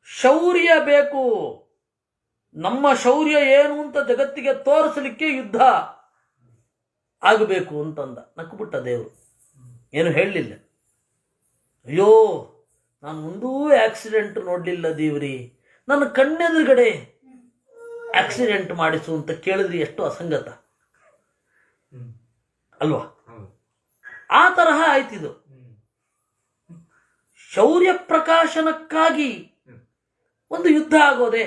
ಶೌರ್ಯ ಬೇಕು, ನಮ್ಮ ಶೌರ್ಯ ಏನು ಅಂತ ಜಗತ್ತಿಗೆ ತೋರಿಸಲಿಕ್ಕೆ ಯುದ್ಧ ಆಗಬೇಕು ಅಂತಂದ. ನಕ್ಕುಬಿಟ್ಟ ದೇವರು, ಏನು ಹೇಳಲಿಲ್ಲ. ಅಯ್ಯೋ, ನಾನು ಒಂದೂ ಆಕ್ಸಿಡೆಂಟ್ ನೋಡಲಿಲ್ಲ ದೇವ್ರಿ, ನನ್ನ ಕಣ್ಣೆದುರುಗಡೆ ಆಕ್ಸಿಡೆಂಟ್ ಮಾಡಿಸು ಅಂತ ಕೇಳಿದ್ರಿ, ಎಷ್ಟು ಅಸಂಗತ ಅಲ್ವಾ? ಆ ತರಹ ಆಯ್ತಿದು. ಶೌರ್ಯ ಪ್ರಕಾಶನಕ್ಕಾಗಿ ಒಂದು ಯುದ್ಧ ಆಗೋದೆ?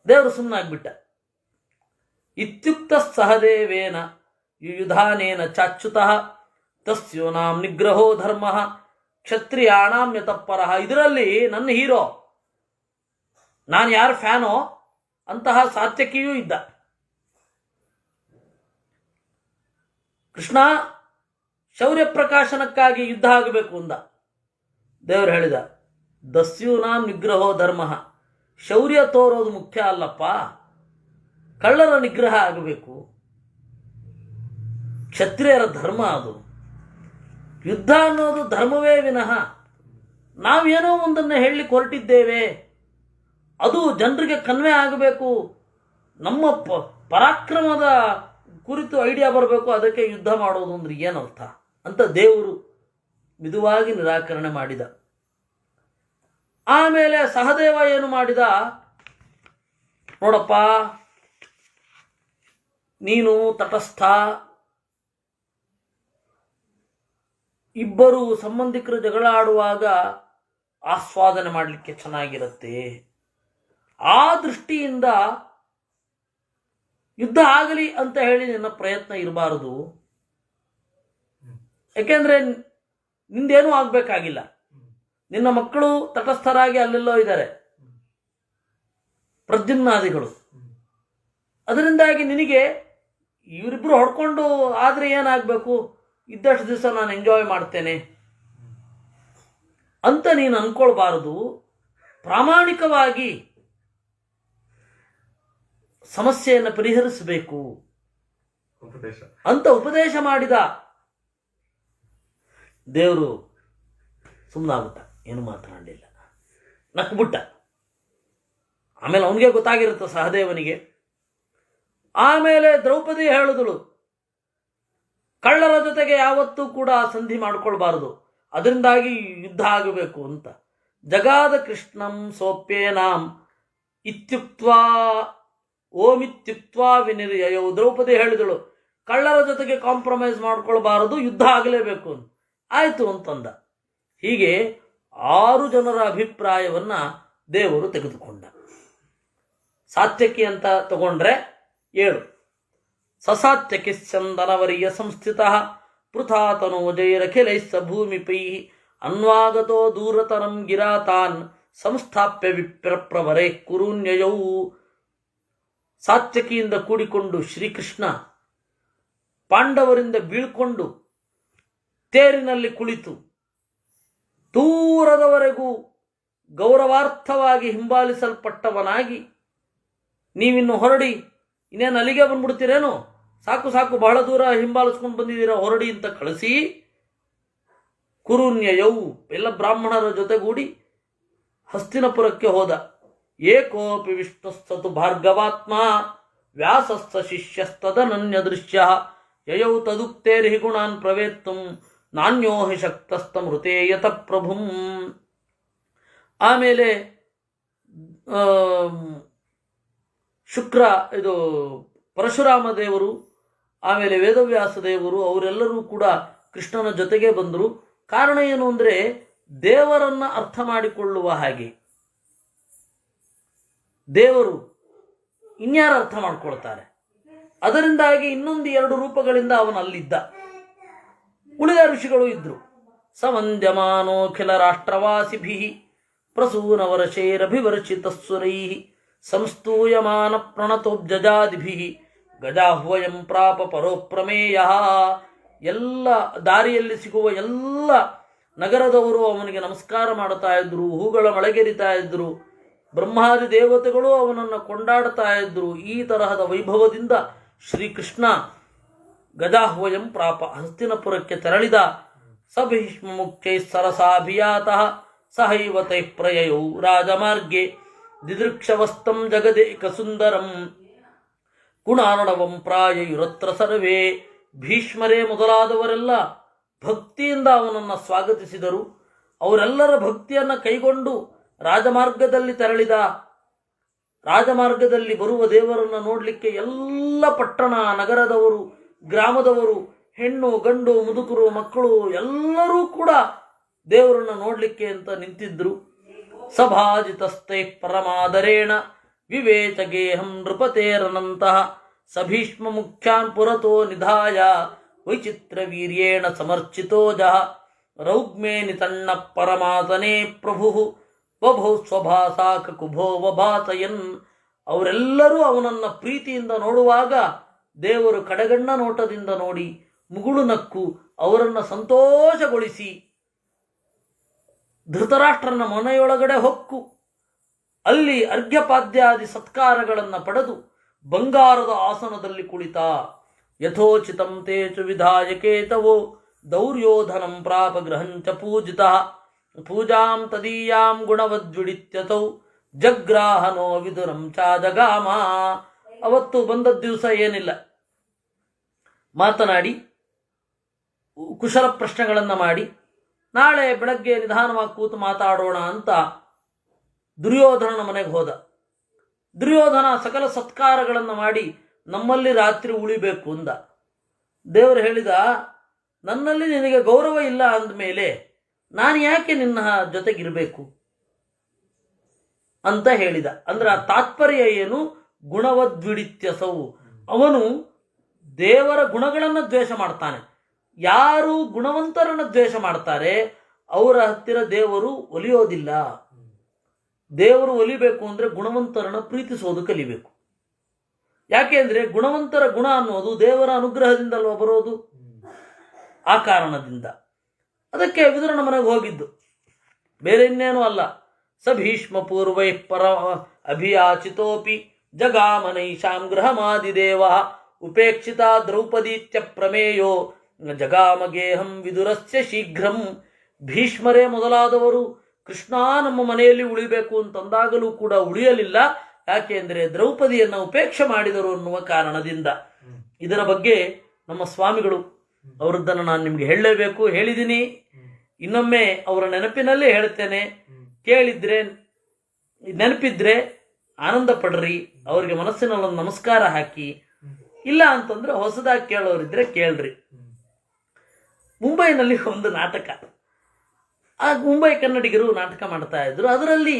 ದೇವರು ಸುಮ್ಮನಾಗ್ಬಿಟ್ಟ. ಇತ್ಯುಕ್ತ ಸಹದೇವೇನ ಯುಯುಧಾನೇನ ಚಾಚ್ಯುತಃ ತಸ್ಯೋನಾಂ ನಿಗ್ರಹೋ ಧರ್ಮ ಕ್ಷತ್ರಿಯಾಣಾಂ ಯತಃಪರಃ. ಇದರಲ್ಲಿ ನನ್ನ ಹೀರೋ, ನಾನು ಯಾರು ಫ್ಯಾನೋ ಅಂತಹ ಸಾತ್ಯಕಿಯೂ ಇದ್ದ. ಕೃಷ್ಣ ಶೌರ್ಯ ಪ್ರಕಾಶನಕ್ಕಾಗಿ ಯುದ್ಧ ಆಗಬೇಕು ಅಂದ. ದೇವರು ಹೇಳಿದ, ದಸ್ಯೂನಾಂ ನಿಗ್ರಹೋ ಧರ್ಮ. ಶೌರ್ಯ ತೋರೋದು ಮುಖ್ಯ ಅಲ್ಲಪ್ಪ, ಕಳ್ಳರ ನಿಗ್ರಹ ಆಗಬೇಕು. ಕ್ಷತ್ರಿಯರ ಧರ್ಮ ಅದು. ಯುದ್ಧ ಅನ್ನೋದು ಧರ್ಮವೇ ವಿನಃ ನಾವೇನೋ ಒಂದನ್ನು ಹೇಳಲಿಕ್ಕೆ ಹೊರಟಿದ್ದೇವೆ, ಅದು ಜನರಿಗೆ ಕನ್ವೆ ಆಗಬೇಕು, ನಮ್ಮ ಪರಾಕ್ರಮದ ಕುರಿತು ಐಡಿಯಾ ಬರಬೇಕು, ಅದಕ್ಕೆ ಯುದ್ಧ ಮಾಡೋದು ಅಂದ್ರೆ ಏನರ್ಥ ಅಂತ ದೇವರು ಮಿದುವಾಗಿ ನಿರಾಕರಣೆ ಮಾಡಿದ. ಆಮೇಲೆ ಸಹದೇವ ಏನು ಮಾಡಿದ? ನೋಡಪ್ಪ, ನೀನು ತಟಸ್ಥ, ಇಬ್ಬರು ಸಂಬಂಧಿಕರು ಜಗಳ ಆಡುವಾಗ ಆಸ್ವಾದನೆ ಮಾಡಲಿಕ್ಕೆ ಚೆನ್ನಾಗಿರುತ್ತೆ, ಆ ದೃಷ್ಟಿಯಿಂದ ಯುದ್ಧ ಆಗಲಿ ಅಂತ ಹೇಳಿ ನಿನ್ನ ಪ್ರಯತ್ನ ಇರಬಾರದು. ಯಾಕೆಂದ್ರೆ ನಿಂದೇನೂ ಆಗ್ಬೇಕಾಗಿಲ್ಲ, ನಿನ್ನ ಮಕ್ಕಳು ತಟಸ್ಥರಾಗಿ ಅಲ್ಲೆಲ್ಲೋ ಇದ್ದಾರೆ, ಪ್ರದ್ಯುಮ್ನಾದಿಗಳು. ಅದರಿಂದಾಗಿ ನಿನಗೆ ಇವರಿಬ್ರು ಹೊಡ್ಕೊಂಡು ಆದರೆ ಏನಾಗಬೇಕು, ಇದ್ದಷ್ಟು ದಿವಸ ನಾನು ಎಂಜಾಯ್ ಮಾಡ್ತೇನೆ ಅಂತ ನೀನು ಅನ್ಕೊಳ್ಬಾರದು. ಪ್ರಾಮಾಣಿಕವಾಗಿ ಸಮಸ್ಯೆಯನ್ನು ಪರಿಹರಿಸಬೇಕು ಅಂತ ಉಪದೇಶ ಮಾಡಿದ. ದೇವರು ಸುಮ್ಮನಾಗುತ್ತ, ಏನು ಮಾತನಾಡಲಿಲ್ಲ, ನಕ್ಬಿಟ್ಟ. ಆಮೇಲೆ ಅವನಿಗೆ ಗೊತ್ತಾಗಿರುತ್ತೆ ಸಹದೇವನಿಗೆ. ಆಮೇಲೆ ದ್ರೌಪದಿ ಹೇಳಿದಳು, ಕಳ್ಳರ ಜೊತೆಗೆ ಯಾವತ್ತೂ ಕೂಡ ಸಂಧಿ ಮಾಡ್ಕೊಳ್ಬಾರದು, ಅದರಿಂದಾಗಿ ಯುದ್ಧ ಆಗಬೇಕು ಅಂತ. ಜಗಾದ ಕೃಷ್ಣಂ ಸೋಪ್ಯೇನಾಂ ಇತ್ಯುಕ್ತ್ವಾ ಓಮಿತ್ಯುಕ್ತ್ವಾ ವಿನಿರ್ಯಯೌ. ದ್ರೌಪದಿ ಹೇಳಿದಳು, ಕಳ್ಳರ ಜೊತೆಗೆ ಕಾಂಪ್ರಮೈಸ್ ಮಾಡ್ಕೊಳ್ಬಾರದು, ಯುದ್ಧ ಆಗಲೇಬೇಕು ಅಂತ. ಆಯಿತು ಅಂತಂದ. ಹೀಗೆ 6 ಜನರ ಅಭಿಪ್ರಾಯವನ್ನ ದೇವರು ತೆಗೆದುಕೊಂಡ. ಸಾತ್ಯಕಿ ಅಂತ ತಗೊಂಡ್ರೆ 7. ಸಸಾತ್ಯಕಿ ಚಂದನವರಿಯ ಸಂಸ್ಥಿತ ಪೃಥಾತನೋ ಜೈರಖಿಲೈಸ್ಸ ಭೂಮಿಪೈ ಅನ್ವಾಗತೋ ದೂರತರಂ ಗಿರಾತಾನ್ ಸಂಸ್ಥಾಪ್ಯ ವಿಪ್ರವರೇ ಕುರುನ್ಯಯೌ. ಸಾತ್ಯಕಿಯಿಂದ ಕೂಡಿಕೊಂಡು ಶ್ರೀಕೃಷ್ಣ ಪಾಂಡವರಿಂದ ಬೀಳ್ಕೊಂಡು ತೇರಿನಲ್ಲಿ ಕುಳಿತು ದೂರದವರೆಗೂ ಗೌರವಾರ್ಥವಾಗಿ ಹಿಂಬಾಲಿಸಲ್ಪಟ್ಟವನಾಗಿ, ನೀವಿನ್ನು ಹೊರಡಿ, ಇನ್ನೇನು ಅಲ್ಲಿಗೆ ಬಂದ್ಬಿಡ್ತೀರೇನೋ, ಸಾಕು ಸಾಕು ಬಹಳ ದೂರ ಹಿಂಬಾಲಿಸ್ಕೊಂಡು ಬಂದಿದ್ದೀರಾ, ಹೊರಡಿ ಅಂತ ಕಳಿಸಿ ಕುರುನ್ಯಯೌ ಎಲ್ಲ ಬ್ರಾಹ್ಮಣರ ಜೊತೆಗೂಡಿ ಹಸ್ತಿನಪುರಕ್ಕೆ ಹೋದ. ಏಕೋಪಿ ವಿಷ್ಣುಸ್ತತು ಭಾರ್ಗವಾತ್ಮ ವ್ಯಾಸಸ್ಥ ಶಿಷ್ಯಸ್ತದನನ್ಯ ದೃಶ್ಯ ಯಯೌ ತದುಕ್ತೇರ್ಹಿ ಗುಣಾನ್ ಪ್ರವೇತ್ತುಂ ನಾನ್ಯೋ ಹಿ ಶಕ್ತಸ್ತಮೃತೇ ಯತ ಪ್ರಭುಂ. ಆಮೇಲೆ ಪರಶುರಾಮ ದೇವರು, ಆಮೇಲೆ ವೇದವ್ಯಾಸ ದೇವರು ಅವರೆಲ್ಲರೂ ಕೂಡ ಕೃಷ್ಣನ ಜೊತೆಗೆ ಬಂದರು. ಕಾರಣ ಏನು ಅಂದರೆ ದೇವರನ್ನ ಅರ್ಥ ಮಾಡಿಕೊಳ್ಳುವ ಹಾಗೆ. ದೇವರು ಇನ್ಯಾರು ಅರ್ಥ ಮಾಡ್ಕೊಳ್ತಾರೆ? ಅದರಿಂದಾಗಿ ಇನ್ನೊಂದು 2 ರೂಪಗಳಿಂದ ಅವನಲ್ಲಿದ್ದ. ಉಳಿದ ಋಷಿಗಳು ಇದ್ರು. ಸಮಂದ್ಯಮಾನೋಖಿಲ ರಾಷ್ಟ್ರವಾಸಿಭಿ ಪ್ರಸೂನವರಶೇರಭಿವರ್ಷಿತಸ್ಸುರೈ ಸಂಸ್ತೂಯಮಾನ ಪ್ರಣತೋಬ್ಜಾದಿಭಿ ಗಜಾಹ್ವಯಂ ಪ್ರಾಪ ಪರೋಪ್ರಮೇಯ. ಎಲ್ಲ ದಾರಿಯಲ್ಲಿ ಸಿಗುವ ಎಲ್ಲ ನಗರದವರು ಅವನಿಗೆ ನಮಸ್ಕಾರ ಮಾಡ್ತಾ ಇದ್ರು, ಹೂಗಳ ಮಳೆಗೆರಿತಾ ಇದ್ರು, ಬ್ರಹ್ಮಾದಿ ದೇವತೆಗಳು ಅವನನ್ನು ಕೊಂಡಾಡ್ತಾ ಇದ್ರು. ಈ ತರಹದ ವೈಭವದಿಂದ ಶ್ರೀಕೃಷ್ಣ ಗಜಾಹ್ವಯಂ ಪ್ರಾಪ ಹಸ್ತಿನಪುರಕ್ಕೆ ತೆರಳಿದ. ಸಭೀಷ್ಮ ಮುಖ್ಯೈ ಸರಸಾಭಿಯಾತಃ ಸಹೈವತೈ ಪ್ರಯಯೌ ರಾಜಮಾರ್ಗೆ ದಿದೃಕ್ಷವಸ್ತಂ ಜಗದೇಕ ಸುಂದರಂ ಗುಣಾರ್ಣವಂ ಪ್ರಾಯಯುರತ್ರ ಸರ್ವೇ. ಭೀಷ್ಮರೇ ಮೊದಲಾದವರೆಲ್ಲ ಭಕ್ತಿಯಿಂದ ಅವನನ್ನು ಸ್ವಾಗತಿಸಿದರು. ಅವರೆಲ್ಲರ ಭಕ್ತಿಯನ್ನು ಕೈಗೊಂಡು ರಾಜಮಾರ್ಗದಲ್ಲಿ ತೆರಳಿದ. ರಾಜಮಾರ್ಗದಲ್ಲಿ ಬರುವ ದೇವರನ್ನು ನೋಡಲಿಕ್ಕೆ ಎಲ್ಲ ಪಟ್ಟಣ ನಗರದವರು, ಗ್ರಾಮದವರು, ಹೆಣ್ಣು ಗಂಡು ಮುದುಕರು ಮಕ್ಕಳು ಎಲ್ಲರೂ ಕೂಡ ದೇವರನ್ನು ನೋಡಲಿಕ್ಕೆ ಅಂತ ನಿಂತಿದ್ರು. ಸಭಾಜಿತಸ್ಥೈ ಪರಮಾದರೇಣ ವಿವೇಚಗೇಹಂ ನೃಪತೇರನಂತಹ ಸಭೀಷ್ಮ ಮುಖ್ಯಾನ್ ಪುರತೋ ನಿಧಾಯ ವೈಚಿತ್ರ ವೀರ್ಯೇಣ ಸಮರ್ಚಿತೋ ಜಹ ರೌಗ್ಮೇ ನಿತಣ್ಣ ಪರಮಾಸನೇ ಪ್ರಭು ವಭೌ ಸ್ವಭಾಸಾಕ ಕುಭೋ ವಭಾಸಯನ್. ಅವರೆಲ್ಲರೂ ಅವನನ್ನು ಪ್ರೀತಿಯಿಂದ ನೋಡುವಾಗ ದೇವರು ಕಡೆಗಣ್ಣ ನೋಟದಿಂದ ನೋಡಿ ಮುಗುಳು ನಕ್ಕು ಅವರನ್ನು ಸಂತೋಷಗೊಳಿಸಿ ಧೃತರಾಷ್ಟ್ರನ ಮನೆಯೊಳಗಡೆ ಹೊಕ್ಕು ಅಲ್ಲಿ ಅರ್ಘ್ಯಪಾದ್ಯಾದಿ ಸತ್ಕಾರಗಳನ್ನು ಪಡೆದು ಬಂಗಾರದ ಆಸನದಲ್ಲಿ ಕುಳಿತ. ಯಥೋಚಿತಂ ತೇಚು ವಿಧಾಯಕೇತವೋ ದೌರ್ಯೋಧನಂ ಪ್ರಾಪ ಗೃಹಂಚ ಪೂಜಿತಃ ಪೂಜಾಂ ತದೀಯಾಂ ಗುಣವದ್ವಿಡಿತ್ಯತೌ ಜಗ್ರಾಹನೋ ವಿದುರಂ ಚಾಜಗಾಮ. ಅವತ್ತು ಬಂದ ದಿವಸ ಏನಿಲ್ಲ, ಮಾತನಾಡಿ ಕುಶಲ ಪ್ರಶ್ನೆಗಳನ್ನು ಮಾಡಿ ನಾಳೆ ಬೆಳಗ್ಗೆ ನಿಧಾನವಾಗಿ ಕೂತು ಮಾತಾಡೋಣ ಅಂತ ದುರ್ಯೋಧನನ ಮನೆಗೆ ಹೋದ. ದುರ್ಯೋಧನ ಸಕಲ ಸತ್ಕಾರಗಳನ್ನು ಮಾಡಿ ನಮ್ಮಲ್ಲಿ ರಾತ್ರಿ ಉಳಿಬೇಕು ಅಂದ. ದೇವರು ಹೇಳಿದ, ನನ್ನಲ್ಲಿ ನಿನಗೆ ಗೌರವ ಇಲ್ಲ ಅಂದಮೇಲೆ ನಾನು ಯಾಕೆ ನಿನ್ನ ಜೊತೆಗಿರಬೇಕು ಅಂತ ಹೇಳಿದ. ಅಂದ್ರೆ ಆ ತಾತ್ಪರ್ಯ ಏನು? ಗುಣವದ್ವಿಡಿತ್ಯಸವು. ಅವನು ದೇವರ ಗುಣಗಳನ್ನು ದ್ವೇಷ ಮಾಡ್ತಾನೆ. ಯಾರು ಗುಣವಂತರನ್ನು ದ್ವೇಷ ಮಾಡ್ತಾರೆ ಅವರ ಹತ್ತಿರ ದೇವರು ಒಲಿಯೋದಿಲ್ಲ. ದೇವರು ಒಲಿಬೇಕು ಅಂದರೆ ಗುಣವಂತರನ್ನು ಪ್ರೀತಿಸೋದು ಕಲಿಬೇಕು. ಯಾಕೆ ಅಂದರೆ ಗುಣವಂತರ ಗುಣ ಅನ್ನೋದು ದೇವರ ಅನುಗ್ರಹದಿಂದಲ್ವ ಬರೋದು. ಆ ಕಾರಣದಿಂದ ಅದಕ್ಕೆ ವಿದುರನ ಮನೆಗೆ ಹೋಗಿದ್ದು, ಬೇರೆ ಇನ್ನೇನೂ ಅಲ್ಲ. ಸ ಭೀಷ್ಮ ಪೂರ್ವೈ ಪರ ಅಭಿಯಾಚಿತೋಪಿ ಜಗಾಮನೈಷಾಂ ಗೃಹಮಾದಿದೇವ ಉಪೇಕ್ಷಿತ ದ್ರೌಪದೀತ್ಯ ಪ್ರಮೇಯೋ ಜಗಾಮಗೇಹಂ ವಿದುರಸ್ಯ ಶೀಘ್ರಂ. ಭೀಷ್ಮರೇ ಮೊದಲಾದವರು ಕೃಷ್ಣ ನಮ್ಮ ಮನೆಯಲ್ಲಿ ಉಳಿಬೇಕು ಅಂತಂದಾಗಲೂ ಕೂಡ ಉಳಿಯಲಿಲ್ಲ. ಯಾಕೆ ಅಂದರೆ ದ್ರೌಪದಿಯನ್ನು ಉಪೇಕ್ಷೆ ಮಾಡಿದರು ಅನ್ನುವ ಕಾರಣದಿಂದ. ಇದರ ಬಗ್ಗೆ ನಮ್ಮ ಸ್ವಾಮಿಗಳು ಅವರದ್ದನ್ನು ನಾನು ನಿಮಗೆ ಹೇಳಲೇಬೇಕು, ಹೇಳಿದ್ದೀನಿ. ಇನ್ನೊಮ್ಮೆ ಅವರ ನೆನಪಿನಲ್ಲೇ ಹೇಳ್ತೇನೆ. ಕೇಳಿದ್ರೆ ನೆನಪಿದ್ರೆ ಆನಂದ ಪಡ್ರಿ, ಅವರಿಗೆ ಮನಸ್ಸಿನಲ್ಲೊಂದು ನಮಸ್ಕಾರ ಹಾಕಿ. ಇಲ್ಲ ಅಂತಂದ್ರೆ ಹೊಸದಾಗಿ ಕೇಳೋರಿದ್ರೆ ಕೇಳ್ರಿ. ಮುಂಬೈನಲ್ಲಿ ಒಂದು ನಾಟಕ, ಆ ಮುಂಬೈ ಕನ್ನಡಿಗರು ನಾಟಕ ಮಾಡ್ತಾ ಇದ್ರು. ಅದರಲ್ಲಿ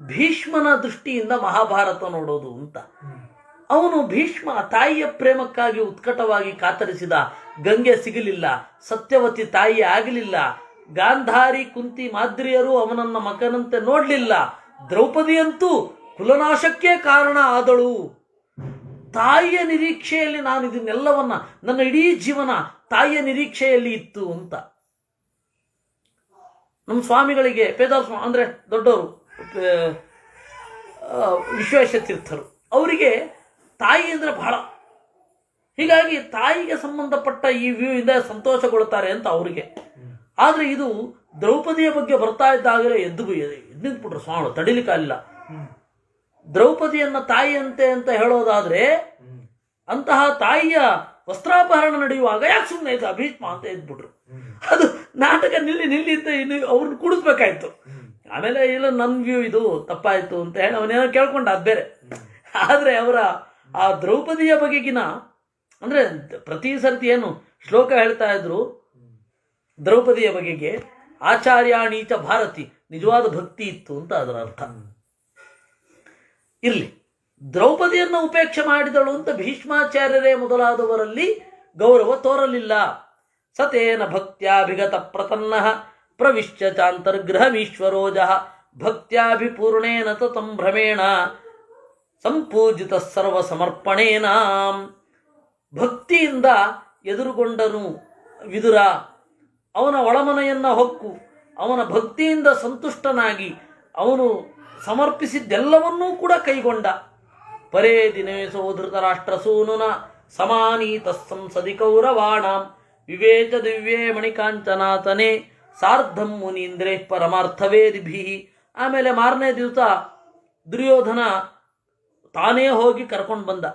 ಭೀಷ್ಮನ ದೃಷ್ಟಿಯಿಂದ ಮಹಾಭಾರತ ನೋಡೋದು ಅಂತ. ಅವನು ಭೀಷ್ಮ ತಾಯಿಯ ಪ್ರೇಮಕ್ಕಾಗಿ ಉತ್ಕಟವಾಗಿ ಕಾತರಿಸಿದ. ಗಂಗೆ ಸಿಗಲಿಲ್ಲ, ಸತ್ಯವತಿ ತಾಯಿ ಆಗಲಿಲ್ಲ, ಗಾಂಧಾರಿ ಕುಂತಿ ಮಾದ್ರಿಯರು ಅವನನ್ನ ಮಗನಂತೆ ನೋಡಲಿಲ್ಲ, ದ್ರೌಪದಿಯಂತೂ ಕುಲನಾಶಕ್ಕೆ ಕಾರಣ ಆದಳು. ತಾಯಿಯ ನಿರೀಕ್ಷೆಯಲ್ಲಿ ನಾನು ಇದನ್ನೆಲ್ಲವನ್ನ, ನನ್ನ ಇಡೀ ಜೀವನ ತಾಯಿಯ ನಿರೀಕ್ಷೆಯಲ್ಲಿ ಇತ್ತು ಅಂತ. ನಮ್ಮ ಸ್ವಾಮಿಗಳಿಗೆ ಪೇದಾರ್ ಅಂದರೆ ದೊಡ್ಡವರು ವಿಶ್ವೇಶ ತೀರ್ಥರು, ಅವರಿಗೆ ತಾಯಿ ಅಂದರೆ ಬಹಳ. ಹೀಗಾಗಿ ತಾಯಿಗೆ ಸಂಬಂಧಪಟ್ಟ ಈ ವ್ಯೂ ಇಂದ ಸಂತೋಷಗೊಳ್ತಾರೆ ಅಂತ ಅವರಿಗೆ. ಆದರೆ ಇದು ದ್ರೌಪದಿಯ ಬಗ್ಗೆ ಬರ್ತಾ ಇದ್ದಾಗಲೇ ಎದ್ದು ನಿಂತ್ಬಿಟ್ರು ಸ್ವಾಮಿಗಳು, ತಡಿಲಿಕ್ಕಾಗಿಲ್ಲ. ದ್ರೌಪದಿಯನ್ನ ತಾಯಿಯಂತೆ ಅಂತ ಹೇಳೋದಾದ್ರೆ ಅಂತಹ ತಾಯಿಯ ವಸ್ತ್ರಾಪಹರಣ ನಡೆಯುವಾಗ ಯಾಕೆ ಸುಮ್ಮನೆ ಆಯ್ತು ಭೀಷ್ಮ ಅಂತ ಎದ್ಬಿಟ್ರು. ಅದು ನಾಟಕ ನಿಲ್ಲಿ ಅಂತ ಇನ್ನು ಅವ್ರನ್ನ ಕೂಡಿಸ್ಬೇಕಾಯ್ತು. ಆಮೇಲೆ ಇಲ್ಲ ನನ್ನ ವ್ಯೂ ಇದು ತಪ್ಪಾಯ್ತು ಅಂತ ಹೇಳಿ ಅವನೇನೋ ಕೇಳ್ಕೊಂಡ, ಅದು ಬೇರೆ. ಆದರೆ ಅವರ ಆ ದ್ರೌಪದಿಯ ಬಗೆಗಿನ ಅಂದ್ರೆ ಪ್ರತಿ ಸರ್ತಿ ಏನು ಶ್ಲೋಕ ಹೇಳ್ತಾ ಇದ್ರು ದ್ರೌಪದಿಯ ಬಗೆಗೆ, ಆಚಾರ್ಯಾಣೀಚ ಭಾರತಿ, ನಿಜವಾದ ಭಕ್ತಿ ಇತ್ತು ಅಂತ ಅದರ ಅರ್ಥ. ಇರ್ಲಿ, ದ್ರೌಪದಿಯನ್ನು ಉಪೇಕ್ಷೆ ಮಾಡಿದಳು ಅಂತ ಭೀಷ್ಮಾಚಾರ್ಯರೇ ಮೊದಲಾದವರಲ್ಲಿ ಗೌರವ ತೋರಲಿಲ್ಲ. ಸತೇನ ಭಕ್ತ್ಯಾಭಿಗತ ಪ್ರತನ್ನ ಪ್ರವಿಶ್ಯ ಚಾಂತರ್ಗೃಹಮೀಶ್ವರೋಜ ಭಕ್ತ್ಯಾಭಿಪೂರ್ಣೇನ ತತಂ ಭ್ರಮೇಣ ಸಂಪೂಜಿತ ಸರ್ವ ಸಮರ್ಪಣೇನ. ಭಕ್ತಿಯಿಂದ ಎದುರುಗೊಂಡನು ವಿದುರ. ಅವನ ಒಳಮನೆಯನ್ನ ಹೊಕ್ಕು ಅವನ ಭಕ್ತಿಯಿಂದ ಸಂತುಷ್ಟನಾಗಿ ಅವನು ಸಮರ್ಪಿಸಿದ್ದೆಲ್ಲವನ್ನೂ ಕೂಡ ಕೈಗೊಂಡ. ಪರೇ ದಿನೇಶೋ ಧೃತರಾಷ್ಟ್ರಸೂನುನ ಸಮಾನೀತ ಸಂಸದಿ ಕೌರವಾಣಾಂ ವಿವೇಚ ದಿವ್ಯೇ ಮಣಿಕಾಂಚನಾತನೆ ಸಾರ್ಧಂ ಮುನೀಂದ್ರೇ ಪರಮಾರ್ಥವೇದಿಭಿ. ಆಮೇಲೆ ಮಾರನೇ ದಿವಸ ದುರ್ಯೋಧನ ತಾನೇ ಹೋಗಿ ಕರ್ಕೊಂಡು ಬಂದ.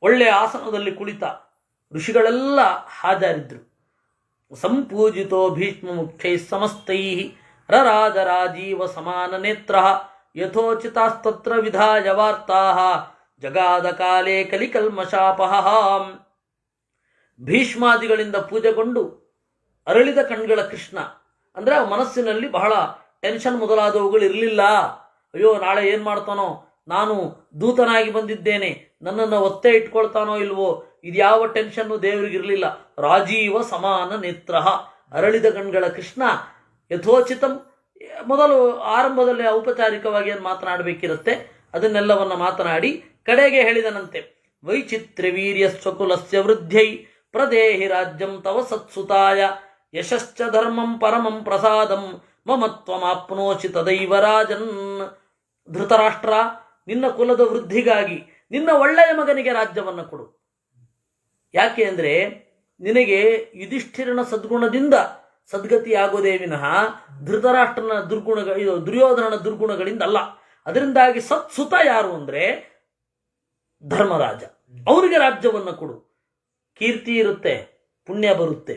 ಒಳ್ಳೆ ಆಸನದಲ್ಲಿ ಕುಳಿತ. ಋಷಿಗಳೆಲ್ಲ ಹಾಜರಿದ್ರು. ಸಂಪೂಜಿತೋ ಭೀಷ್ಮ ಮುಖ್ಯೈ ಸಮಸ್ತೈ ರರಾಜರಾಜೀವ ಸಮಾನ ನೇತ್ರ ಯಥೋಚಿತಾಸ್ತತ್ರ ವಿಧಾಯ ವಾರ್ತಾ ಜಗಾದ ಕಾಲೇ ಕಲಿಕಲ್ಮಶಾಪಹ. ಭೀಷ್ಮಾದಿಗಳಿಂದ ಪೂಜೆಗೊಂಡು ಅರಳಿದ ಕಣ್ಗಳ ಕೃಷ್ಣ ಅಂದ್ರೆ ಮನಸ್ಸಿನಲ್ಲಿ ಬಹಳ ಟೆನ್ಷನ್ ಮೊದಲಾದವುಗಳು ಇರಲಿಲ್ಲ. ಅಯ್ಯೋ ನಾಳೆ ಏನು ಮಾಡ್ತಾನೋ, ನಾನು ದೂತನಾಗಿ ಬಂದಿದ್ದೇನೆ, ನನ್ನನ್ನು ಒತ್ತೆ ಇಟ್ಕೊಳ್ತಾನೋ ಇಲ್ವೋ, ಇದ್ಯಾವ ಟೆನ್ಷನ್ನು ದೇವರಿಗಿರಲಿಲ್ಲ. ರಾಜೀವ ಸಮಾನ ನೇತ್ರ, ಅರಳಿದ ಕಣ್ಗಳ ಕೃಷ್ಣ. ಯಥೋಚಿತಂ, ಮೊದಲು ಆರಂಭದಲ್ಲಿ ಔಪಚಾರಿಕವಾಗಿ ಏನು ಮಾತನಾಡಬೇಕಿರುತ್ತೆ ಅದನ್ನೆಲ್ಲವನ್ನ ಮಾತನಾಡಿ ಕಡೆಗೆ ಹೇಳಿದನಂತೆ, ವೈಚಿತ್ರ್ಯ ವೀರ್ಯ ಸ್ವಕುಲಸ್ಯ ವೃದ್ಧೈ ಪ್ರದೇಹಿ ರಾಜ್ಯಂ ತವ ಸತ್ಸುತಾಯ ಯಶಶ್ಚ ಧರ್ಮಂ ಪರಮಂ ಪ್ರಸಾದಂ ಮಮತ್ವಮಾಪ್ನೋಚಿ ತದೈವ ರಾಜನ್. ಧೃತರಾಷ್ಟ್ರ, ನಿನ್ನ ಕುಲದ ವೃದ್ಧಿಗಾಗಿ ನಿನ್ನ ಒಳ್ಳೆಯ ಮಗನಿಗೆ ರಾಜ್ಯವನ್ನು ಕೊಡು. ಯಾಕೆ ಅಂದರೆ ನಿನಗೆ ಯುಧಿಷ್ಠಿರನ ಸದ್ಗುಣದಿಂದ ಸದ್ಗತಿಯಾಗೋದೇ ವಿನಃ ಧೃತರಾಷ್ಟ್ರನ ದುರ್ಯೋಧನನ ದುರ್ಗುಣಗಳಿಂದ ಅಲ್ಲ. ಅದರಿಂದಾಗಿ ಸತ್ಸುತ ಯಾರು ಅಂದರೆ ಧರ್ಮರಾಜ, ಅವರಿಗೆ ರಾಜ್ಯವನ್ನು ಕೊಡು. ಕೀರ್ತಿ ಇರುತ್ತೆ, ಪುಣ್ಯ ಬರುತ್ತೆ,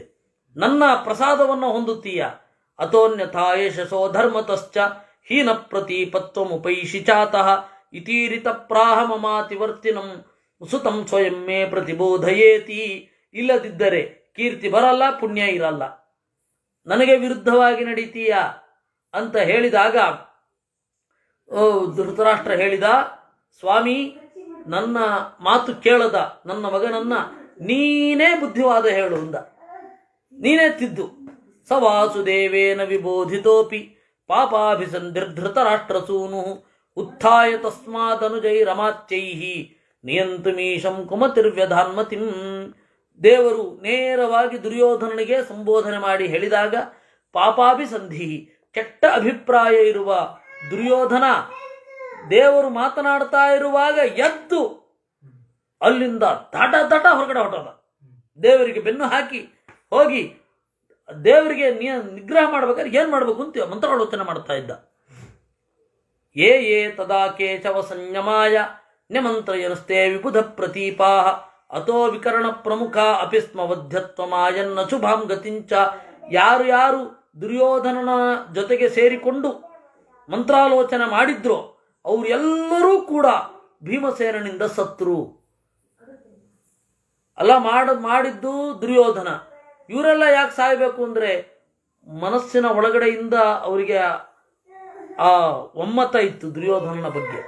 ನನ್ನ ಪ್ರಸಾದವನ್ನು ಹೊಂದುತ್ತೀಯ. ಅಥೋನ್ಯಥಾ ಯಶಸೋ ಧರ್ಮತಶ್ಚ ಹೀನ ಪ್ರತೀಪತ್ವಮುಪೈಷಿ ಚಾತಃ ಇತೀರಿತ ಪ್ರಾಹ ಮಮಾತಿವರ್ತಿನಂ ಸುತಂ ಸ್ವಯಂ ಮೇ ಪ್ರತಿಬೋಧಯೇತಿ. ಇಲ್ಲದಿದ್ದರೆ ಕೀರ್ತಿ ಬರಲ್ಲ, ಪುಣ್ಯ ಇರಲ್ಲ, ನನಗೆ ವಿರುದ್ಧವಾಗಿ ನಡೀತೀಯ ಅಂತ ಹೇಳಿದಾಗ ಧೃತರಾಷ್ಟ್ರ ಹೇಳಿದ, ಸ್ವಾಮಿ ನನ್ನ ಮಾತು ಕೇಳದ ನನ್ನ ಮಗನನ್ನ ನೀನೇ ಬುದ್ಧಿವಾದ ಹೇಳು ಅಂದ. ನೀನೇ ತಿದ್ದು. ಸ ವಾಸುದೇವೇನ ವಿಬೋಧಿತೋಪಿ ಪಾಪಾಭಿಸಂಧಿರ್ಧೃತರಾಷ್ಟ್ರಸೂನು ಉತ್ಥಾಯ ತಸ್ಮಾದನುಜೈರಮಾತ್ಯೈಹಿ ನಿಯಂತುಮೀಶಂ ಕುಮತಿರ್ವ್ಯಧಾನ್ಮತಿಂ. ದೇವರು ನೇರವಾಗಿ ದುರ್ಯೋಧನನಿಗೆ ಸಂಬೋಧನೆ ಮಾಡಿ ಹೇಳಿದಾಗ, ಪಾಪಾಭಿಸಂಧಿ, ಕೆಟ್ಟ ಅಭಿಪ್ರಾಯ ಇರುವ ದುರ್ಯೋಧನ ದೇವರು ಮಾತನಾಡ್ತಾ ಇರುವಾಗ ಎದ್ದು ಅಲ್ಲಿಂದ ದಟ ಹೊರಗಡೆ ಹೊಟ್ಟದ. ದೇವರಿಗೆ ಬೆನ್ನು ಹಾಕಿ ಹೋಗಿ ದೇವರಿಗೆ ನಿಗ್ರಹ ಮಾಡ್ಬೇಕಾದ್ರೆ ಏನ್ ಮಾಡ್ಬೇಕು ಅಂತ ಮಂತ್ರಾಲೋಚನೆ ಮಾಡ್ತಾ ಇದ್ದ. ಯೇ ತದಾ ಕೇಶವ ಸಂಯಮಾಯ ನ್ಯಮಂತ್ರಯನಸ್ತೆ ವಿಬುಧ ಪ್ರತೀಪಾ ಅಥೋ ವಿಕರಣ ಪ್ರಮುಖ ಅಪಿಸ್ಮವಧ್ಯತ್ವಮಾಯನ್ನ ಶುಭಾಂ ಗತಿಂಚ. ಯಾರು ದುರ್ಯೋಧನನ ಜೊತೆಗೆ ಸೇರಿಕೊಂಡು ಮಂತ್ರಾಲೋಚನೆ ಮಾಡಿದ್ರು ಅವರೆಲ್ಲರೂ ಕೂಡ ಭೀಮಸೇನನಿಂದ ಸತ್ರು. ಅಲ್ಲ ಮಾಡಿದ್ದು ದುರ್ಯೋಧನ. ಇವರೆಲ್ಲ ಯಾಕೆ ಸಾಯಬೇಕು ಅಂದರೆ ಮನಸ್ಸಿನ ಒಳಗಡೆಯಿಂದ ಅವರಿಗೆ ಆ ಒಮ್ಮತ ಇತ್ತು ದುರ್ಯೋಧನನ ಬಗ್ಗೆ.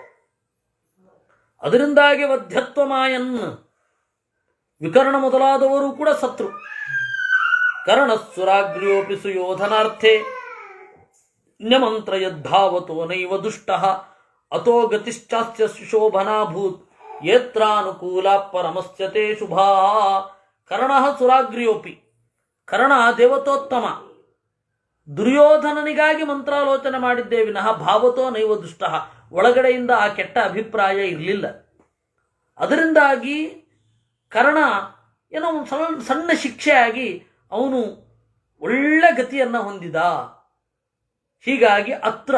ಅದರಿಂದಾಗಿ ವಧ್ಯತ್ವಮಾಯನ್ ವಿಕರ್ಣ ಮೊದಲಾದವರು ಕೂಡ ಸತ್ರು. ಕರ್ಣಸ್ಸುರಾಗ್ರ್ಯೋಪಿ ಸುಯೋಧನಾರ್ಥೆ ನ್ಯಮಂತ್ರಯದ್ಧಾವತೋ ನೈವ ದುಷ್ಟಃ ಅತೋ ಗತಿಶ್ಚಾಸ್ಯ ಸುಶೋಭನಾಭೂತ್ ಯತ್ರಾನುಕೂಲ ಪರಮಸ್ಯತೆ ಶುಭಾ. ಕರ್ಣಃ ಸುರಾಗ್ರ್ಯೋಪಿ, ಕರ್ಣ ದೇವತೋತ್ತಮ, ದುರ್ಯೋಧನನಿಗಾಗಿ ಮಂತ್ರಾಲೋಚನೆ ಮಾಡಿದ್ದೇ ವಿನಃ ಭಾವತೋ ನೈವ ದುಷ್ಟಃ, ಒಳಗಡೆಯಿಂದ ಆ ಕೆಟ್ಟ ಅಭಿಪ್ರಾಯ ಇರಲಿಲ್ಲ. ಅದರಿಂದಾಗಿ ಕರ್ಣ ಏನೋ ಒಂದು ಸಣ್ಣ ಶಿಕ್ಷೆಯಾಗಿ ಅವನು ಒಳ್ಳೆ ಗತಿಯನ್ನು ಹೊಂದಿದ. ಹೀಗಾಗಿ ಅತ್ರ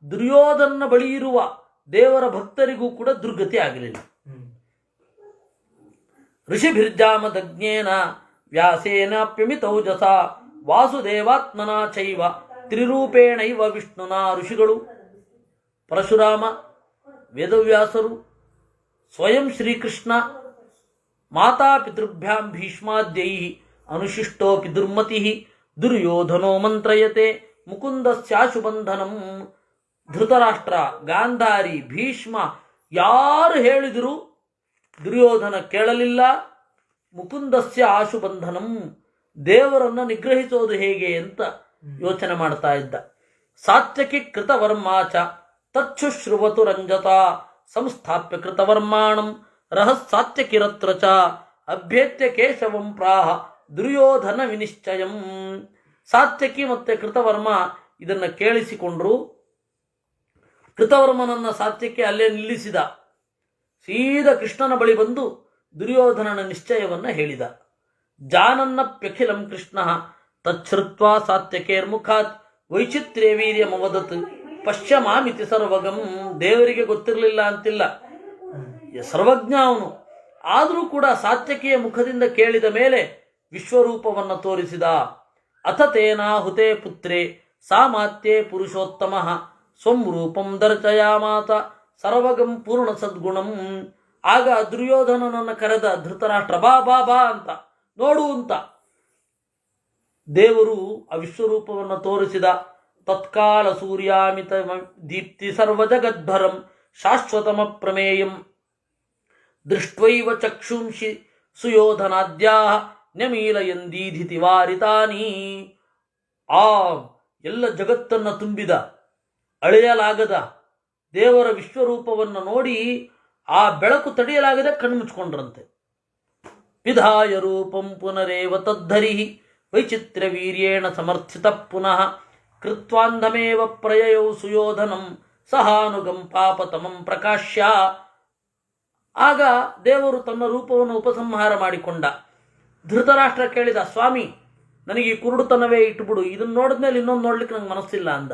ದುರ್ಯೋಧನ ಬಳಿ ಇರುವ ದೇವರ ಭಕ್ತರಿಗೂ ಕೂಡ ದುರ್ಗತಿ ಆಗಲಿಲ್ಲ. ಋಷಿಭಿರ್ಜಾಮದಜ್ಞೇನ ವ್ಯಾಸೇನಾಪ್ಯಮಿತೌಜಸ ವಾಸುದೇವಾತ್ಮನ ಚೈವ ತ್ರಿರೂಪೇಣೈವ ವಿಷ್ಣುನ. ಋಷಿಗಳು ಪರಶುರಾಮ, ವೇದವ್ಯಾಸರು, ಸ್ವಯಂ ಶ್ರೀಕೃಷ್ಣ, ಮಾತಾಪಿತೃಭ್ಯಾಂ ಭೀಷ್ಮಾದ್ಯೈ ಅನುಶಿಷ್ಟೋಪಿ ದುರ್ಮತಿ ದುರ್ಯೋಧನೋ ಮಂತ್ರಯತೆ ಮುಕುಂದಸ್ಯಾಶುಬಂಧನಂ. ಧೃತರಾಷ್ಟ್ರ, ಗಾಂಧಾರಿ, ಭೀಷ್ಮ ಯಾರು ಹೇಳಿದರೂ ದುರ್ಯೋಧನ ಕೇಳಲಿಲ್ಲ. ಮುಕುಂದಸ್ಯ ಆಶುಬಂಧನಂ, ದೇವರನ್ನು ನಿಗ್ರಹಿಸೋದು ಹೇಗೆ ಅಂತ ಯೋಚನೆ ಮಾಡ್ತಾ ಇದ್ದ. ಸಾತ್ಯಕಿ ಕೃತವರ್ಮಾಚ ತಚ್ಛುಶ್ರುವತು ರಂಜತ ಸಂಸ್ಥಾಪ್ಯ ಕೃತವರ್ಮಾಣಂ ರಹಸ್ಸಾತ್ಯಕಿರತ್ರ ಚ ಅಭ್ಯೇತ್ಯ ಕೇಶವಂ ಪ್ರಾಹ ದುರ್ಯೋಧನ ವಿನಿಶ್ಚಯಂ. ಸಾತ್ಯಕಿ ಮತ್ತೆ ಕೃತವರ್ಮ ಇದನ್ನು ಕೇಳಿಸಿಕೊಂಡ್ರು. ಕೃತವರ್ಮನನ್ನ ಸಾತ್ಯಕ್ಕೆ ಅಲ್ಲೇ ನಿಲ್ಲಿಸಿದ. ಸೀದಾ ಕೃಷ್ಣನ ಬಳಿ ಬಂದು ದುರ್ಯೋಧನನ ನಿಶ್ಚಯವನ್ನು ಹೇಳಿದ. ಜಾನನ್ನಪ್ಯಖಿಲಂ ಕೃಷ್ಣ ತಚ್ಛ್ರುತ್ವಾ ಸಾತ್ಯಕೇರ್ಮುಖಾತ್ ವೈಚಿತ್ರ್ಯ ವೀರ್ಯಮವದತ್ ಪಶ್ಯಮಾಮಿತಿ ಸರ್ವಗಂ. ದೇವರಿಗೆ ಗೊತ್ತಿರಲಿಲ್ಲ ಅಂತಿಲ್ಲ, ಸರ್ವಜ್ಞ ಅವನು. ಆದರೂ ಕೂಡ ಸಾತ್ಯಕಿಯ ಮುಖದಿಂದ ಕೇಳಿದ ಮೇಲೆ ವಿಶ್ವರೂಪವನ್ನು ತೋರಿಸಿದ. ಅಥ ತೇನಾಹುತೆ ಪುತ್ರೇ ಸಾಮಾತ್ಯೆ ಪುರುಷೋತ್ತಮ ಸ್ವಂ ರೂಪಂ ದರ್ಶಯಾಮಾತ ಸರ್ವಗಂ ಪೂರ್ಣ ಸದ್ಗುಣಂ. ಆಗ ದುರ್ಯೋಧನನನ್ನು ಕರೆದ ಧೃತರಾಷ್ಟ್ರ, ಬಾ ಬಾ ಬಾ ಅಂತ, ನೋಡು ಅಂತ. ದೇವರು ಆ ವಿಶ್ವರೂಪವನ್ನು ತೋರಿಸಿದ. ತತ್ಕಾಲ ಸೂರ್ಯಾಮಿತ ದೀಪ್ತಿ ಸರ್ವಜಗದ್ಭರಂ ಶಾಶ್ವತಮ ಪ್ರಮೇಯಂ ದೃಷ್ಟ್ವೈವ ಚಕ್ಷುಂಷಿ ಸುಯೋಧನಾದ್ಯಾ ನ್ಯಮೀಲಯಂದೀಧಿತಿ ವಾರಿತಾನಿ. ಆ ಎಲ್ಲ ಜಗತ್ತನ್ನು ತುಂಬಿದ ಅಳೆಯಲಾಗದ ದೇವರ ವಿಶ್ವರೂಪವನ್ನು ನೋಡಿ ಆ ಬೆಳಕು ತಡೆಯಲಾಗದೆ ಕಣ್ಮುಚ್ಕೊಂಡ್ರಂತೆ. ವಿಧಾಯ ರೂಪಂ ಪುನರೇವ ತದ್ಧರಿ ವೈಚಿತ್ರ್ಯ ವೀರ್ಯೇಣ ಸಮರ್ಥಿತ ಪುನಃ ಕೃತ್ವಾಂಧಮೇವ ಪ್ರಯಯೌ ಸುಯೋಧನಂ ಸಹಾನುಗಂ ಪಾಪತಮಂ ಪ್ರಕಾಶ್ಯ. ಆಗ ದೇವರು ತನ್ನ ರೂಪವನ್ನು ಉಪಸಂಹಾರ ಮಾಡಿಕೊಂಡ. ಧೃತರಾಷ್ಟ್ರ ಕೇಳಿದ, ಸ್ವಾಮಿ ನನಗೆ ಈ ಕುರುಡುತನವೇ ಇಟ್ಟುಬಿಡು, ಇದನ್ನು ನೋಡಿದ್ಮೇಲೆ ಇನ್ನೊಂದು ನೋಡ್ಲಿಕ್ಕೆ ನಂಗೆ ಮನಸ್ಸಿಲ್ಲ ಅಂದ.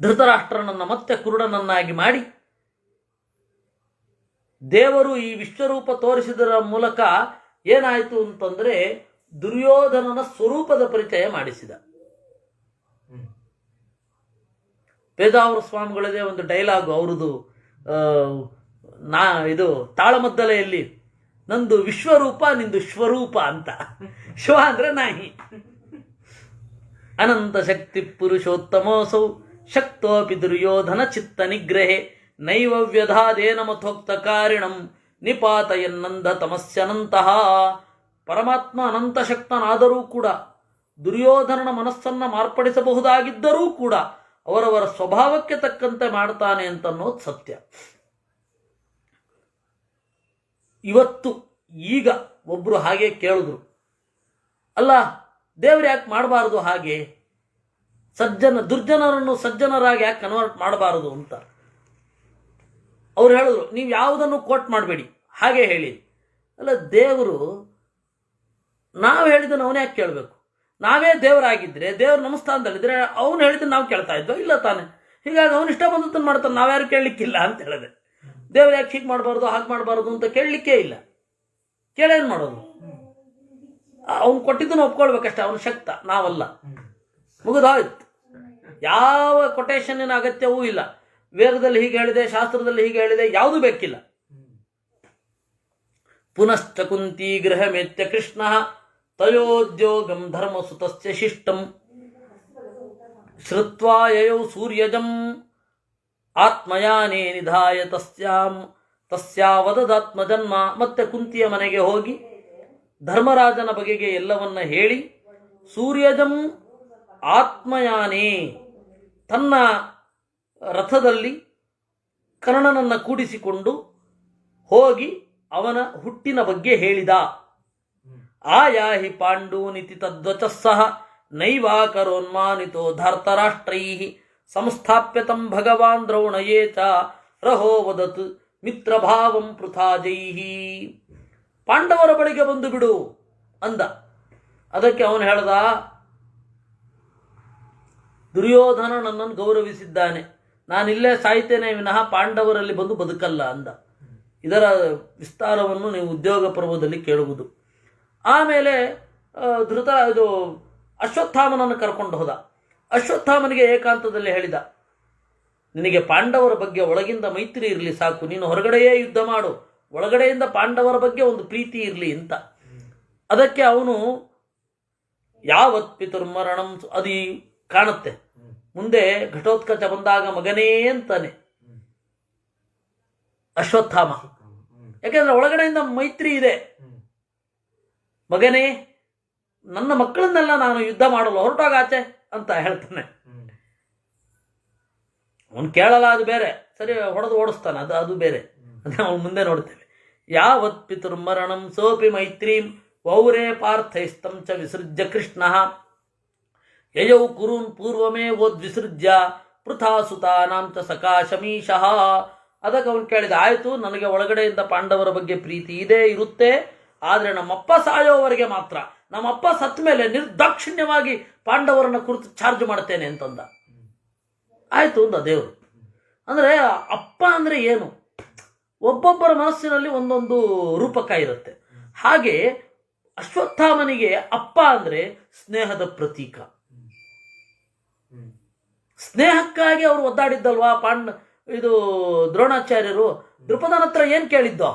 ಧೃತರಾಷ್ಟ್ರನನ್ನ ಮತ್ತೆ ಕುರುಡನನ್ನಾಗಿ ಮಾಡಿ ದೇವರು ಈ ವಿಶ್ವರೂಪ ತೋರಿಸಿದರ ಮೂಲಕ ಏನಾಯಿತು ಅಂತಂದ್ರೆ ದುರ್ಯೋಧನನ ಸ್ವರೂಪದ ಪರಿಚಯ ಮಾಡಿಸಿದ. ವೇದಾವರ ಸ್ವಾಮಿಗಳದೇ ಒಂದು ಡೈಲಾಗು ಅವ್ರದ್ದು, ಇದು ತಾಳಮದ್ದಲೆಯಲ್ಲಿ, ನಂದು ವಿಶ್ವರೂಪ ನಿಂದು ಶ್ವರೂಪ ಅಂತ. ಶ್ವ ಅಂದ್ರೆ ನಾಯಿ. ಅನಂತ ಶಕ್ತಿ ಪುರುಷೋತ್ತಮೋಸೌ ಶಕ್ತೋಪಿ ದುರ್ಯೋಧನ ಚಿತ್ತ ನಿಗ್ರಹೆ ನೈವ ವ್ಯಧಾದೇನ ಮಥೋಕ್ತ ಕಾರಿಣಂ ನಿಪಾತಯನ್ನಂದ ತಮಸ್ಯನಂತಹ. ಪರಮಾತ್ಮ ಅನಂತ ಶಕ್ತನಾದರೂ ಕೂಡ ದುರ್ಯೋಧನನ ಮನಸ್ಸನ್ನು ಮಾರ್ಪಡಿಸಬಹುದಾಗಿದ್ದರೂ ಕೂಡ ಅವರವರ ಸ್ವಭಾವಕ್ಕೆ ತಕ್ಕಂತೆ ಮಾಡ್ತಾನೆ ಅಂತನ್ನೋದು ಸತ್ಯ. ಇವತ್ತು ಈಗ ಒಬ್ರು ಹಾಗೆ ಕೇಳಿದ್ರು, ಅಲ್ಲ ದೇವ್ರು ಯಾಕೆ ಮಾಡಬಾರದು ಹಾಗೆ, ದುರ್ಜನರನ್ನು ಸಜ್ಜನರಾಗಿ ಯಾಕೆ ಕನ್ವರ್ಟ್ ಮಾಡಬಾರದು ಅಂತ. ಅವ್ರು ಹೇಳಿದ್ರು, ನೀವು ಯಾವುದನ್ನು ಕೋಟ್ ಮಾಡಬೇಡಿ, ಹಾಗೆ ಹೇಳಿ. ಅಲ್ಲ, ದೇವರು ನಾವು ಹೇಳಿದ್ದನ್ನು ಅವನೇ ಯಾಕೆ ಕೇಳಬೇಕು? ನಾವೇ ದೇವರಾಗಿದ್ದರೆ, ದೇವ್ರು ನಮ್ಮ ಸ್ಥಾನದಲ್ಲಿದ್ದರೆ ಅವನು ಹೇಳಿದ್ದನ್ನು ನಾವು ಕೇಳ್ತಾ ಇದ್ವೋ? ಇಲ್ಲ ತಾನೆ. ಹೀಗಾಗಿ ಅವನು ಇಷ್ಟ ಬಂದದ್ದನ್ನು ಮಾಡ್ತಾನೆ, ನಾವ್ಯಾರು ಕೇಳಲಿಕ್ಕಿಲ್ಲ ಅಂತ ಹೇಳಿದೆ. ದೇವ್ರು ಯಾಕೆ ಹೀಗೆ ಮಾಡಬಾರ್ದು ಹಾಗೆ ಮಾಡಬಾರ್ದು ಅಂತ ಕೇಳಲಿಕ್ಕೇ ಇಲ್ಲ. ಕೇಳೇನು ಮಾಡೋದು? ಅವನು ಕೊಟ್ಟಿದ್ದನ್ನು ಒಪ್ಕೊಳ್ಬೇಕಷ್ಟೇ, ಅವನು ಶಕ್ತ, ನಾವಲ್ಲ. ಮುಗಿದೋಯ್ತು. ಯಾವ ಕೊಟೇಶನ್ನಿನ ಅಗತ್ಯವೂ ಇಲ್ಲ. ವೇದದಲ್ಲಿ ಹೀಗೆ ಹೇಳಿದೆ, ಶಾಸ್ತ್ರದಲ್ಲಿ ಹೀಗೆ ಹೇಳಿದೆ, ಯಾವುದೂ ಬೇಕಿಲ್ಲ. ಪುನಶ್ಚ ಕುಂತಿ ಗೃಹಮೇತ್ಯ ಕೃಷ್ಣ ತಯೋದ್ಯೋಗಂ ಧರ್ಮಸುತಸ್ಯ ಶಿಷ್ಟಂ ಶ್ರುತ್ವಾ ಯಯೌ ಸೂರ್ಯಜಂ. ಆತ್ಮಯಾನೇ ನಿಧಾಯ ತಸ್ಯಾವದದಾತ್ಮಜನ್ಮ. ಮತ್ತೆ ಕುಂತಿಯ ಮನೆಗೆ ಹೋಗಿ ಧರ್ಮರಾಜನ ಬಗೆಗೆ ಎಲ್ಲವನ್ನ ಹೇಳಿ ಸೂರ್ಯಜಂ ಆತ್ಮಯಾನೇ ತನ್ನ ರಥದಲ್ಲಿ ಕರ್ಣನನ್ನು ಕೂಡಿಸಿಕೊಂಡು ಹೋಗಿ ಅವನ ಹುಟ್ಟಿನ ಬಗ್ಗೆ ಹೇಳಿದ. ಆಯಾಹಿ ಪಾಂಡೂನಿತಿ ತದ್ವಚಸ್ಸಹ ನೈವಾಕರೋನ್ಮಾನಿತೋ ಧಾರ್ತರಾಷ್ಟ್ರೈ ಸಂಸ್ಥಾಪ್ಯ ತಂ ಭಗವಾನ್ ದ್ರೌಣಯೇ ಚ ರಹೋ ವದತ್ ಮಿತ್ರಭಾವಂ ಪೃಥಾಜೈಹಿ. ಪಾಂಡವರ ಬಳಿಗೆ ಬಂದು ಬಿಡು ಅಂದ. ಅದಕ್ಕೆ ಅವನು ಹೇಳ್ದ, ದುರ್ಯೋಧನ ನನ್ನನ್ನು ಗೌರವಿಸಿದ್ದಾನೆ, ನಾನಿಲ್ಲೇ ಸಾಯ್ತೇನೆ ವಿನಃ ಪಾಂಡವರಲ್ಲಿ ಬಂದು ಬದುಕಲ್ಲ ಅಂದ. ಇದರ ವಿಸ್ತಾರವನ್ನು ನೀವು ಉದ್ಯೋಗ ಪರ್ವದಲ್ಲಿ ಕೇಳುವುದು. ಆಮೇಲೆ ಇದು ಅಶ್ವತ್ಥಾಮನನ್ನು ಕರ್ಕೊಂಡು ಹೋದ. ಅಶ್ವತ್ಥಾಮನಿಗೆ ಏಕಾಂತದಲ್ಲಿ ಹೇಳಿದ, ನಿನಗೆ ಪಾಂಡವರ ಬಗ್ಗೆ ಒಳಗಿಂದ ಮೈತ್ರಿ ಇರಲಿ ಸಾಕು, ನೀನು ಹೊರಗಡೆಯೇ ಯುದ್ಧ ಮಾಡು, ಒಳಗಡೆಯಿಂದ ಪಾಂಡವರ ಬಗ್ಗೆ ಒಂದು ಪ್ರೀತಿ ಇರಲಿ ಅಂತ. ಅದಕ್ಕೆ ಅವನು ಯಾವತ್ ಪಿತುರ್ಮರಣಂ ಅದು ಕಾಣುತ್ತೆ ಮುಂದೆ ಘಟೋತ್ಕಚ ಬಂದಾಗ ಮಗನೇ ಅಂತಾನೆ ಅಶ್ವತ್ಥಾಮ. ಯಾಕೆಂದ್ರೆ ಒಳಗಡೆಯಿಂದ ಮೈತ್ರಿ ಇದೆ. ಮಗನೇ, ನನ್ನ ಮಕ್ಕಳನ್ನೆಲ್ಲ ನಾನು ಯುದ್ಧ ಮಾಡಲು ಹೊರಟೋಗ ಆಚೆ ಅಂತ ಹೇಳ್ತಾನೆ. ಅವನು ಕೇಳಲ್ಲ, ಅದು ಬೇರೆ, ಸರಿ ಹೊಡೆದು ಓಡಿಸ್ತಾನೆ, ಅದು ಬೇರೆ, ಅವನು ಮುಂದೆ ನೋಡ್ತೇವೆ. ಯಾವತ್ ಪಿತುರ್ಮರಣಂ ಸೋಪಿ ಮೈತ್ರೀಂ ವೌರೇ ಪಾರ್ಥೈಸ್ತಂ ಚ ವಿಸೃಜ್ಯ ಕೃಷ್ಣ ಯಯೌ ಕುರುನ್ ಪೂರ್ವಮೇ ಓದ್ವಿಸೃಜ್ಯ ಪೃಥಾಸುತಾನಾಂ ಚ ಸಕಾಶಮೀಶಃ. ಅದಕ್ಕೆ ಅವನು ಕೇಳಿದ, ಆಯಿತು, ನನಗೆ ಒಳಗಡೆಯಿಂದ ಪಾಂಡವರ ಬಗ್ಗೆ ಪ್ರೀತಿ ಇರುತ್ತೆ, ಆದರೆ ನಮ್ಮಪ್ಪ ಸಾಯೋವರೆಗೆ ಮಾತ್ರ, ನಮ್ಮಪ್ಪ ಸತ್ತ ಮೇಲೆ ನಿರ್ದಾಕ್ಷಿಣ್ಯವಾಗಿ ಪಾಂಡವರನ್ನ ಕುರಿತು ಚಾರ್ಜ್ ಮಾಡ್ತೇನೆ ಅಂತಂದ. ಆಯಿತು ಅಂದ ದೇವರು. ಅಂದರೆ ಅಪ್ಪ ಅಂದರೆ ಏನು, ಒಬ್ಬೊಬ್ಬರ ಮನಸ್ಸಿನಲ್ಲಿ ಒಂದೊಂದು ರೂಪಕ ಇರುತ್ತೆ. ಹಾಗೆ ಅಶ್ವತ್ಥಾಮನಿಗೆ ಅಪ್ಪ ಅಂದರೆ ಸ್ನೇಹದ ಪ್ರತೀಕ. ಸ್ನೇಹಕ್ಕಾಗಿ ಅವರು ಒದ್ದಾಡಿದ್ದಲ್ವಾ ಇದು ದ್ರೋಣಾಚಾರ್ಯರು ದೃಪದನ ಹತ್ರ ಏನ್ ಕೇಳಿದ್ದೋ,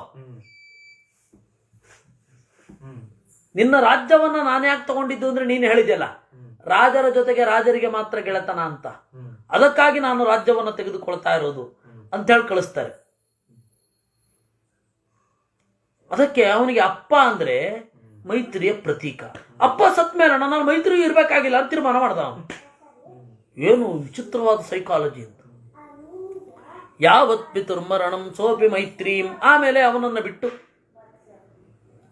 ನಿನ್ನ ರಾಜ್ಯವನ್ನ ನಾನು ಯಾಕೆ ತಗೊಂಡಿದ್ದು ಅಂದ್ರೆ ನೀನು ಹೇಳಿದ್ಯಲ್ಲ, ರಾಜರ ಜೊತೆಗೆ ರಾಜರಿಗೆ ಮಾತ್ರ ಗೆಳೆತನ ಅಂತ, ಅದಕ್ಕಾಗಿ ನಾನು ರಾಜ್ಯವನ್ನ ತೆಗೆದುಕೊಳ್ತಾ ಇರೋದು ಅಂತ ಹೇಳಿ ಕಳಿಸ್ತಾರೆ. ಅದಕ್ಕೆ ಅವನಿಗೆ ಅಪ್ಪ ಅಂದ್ರೆ ಮೈತ್ರಿಯ ಪ್ರತೀಕ. ಅಪ್ಪ ಸತ್ ಮೇಲೆ ನನ್ನ ಮೈತ್ರಿ ಇರ್ಬೇಕಾಗಿಲ್ಲ ಅಂತ ತೀರ್ಮಾನ ಮಾಡ್ದ ಅವನು. ಏನು ವಿಚಿತ್ರವಾದ ಸೈಕಾಲಜಿ ಅಂತ. ಯಾವತ್ ಪಿತುರ್ಮರಣಂ ಸೋಪಿ ಮೈತ್ರೀಂ. ಆಮೇಲೆ ಅವನನ್ನು ಬಿಟ್ಟು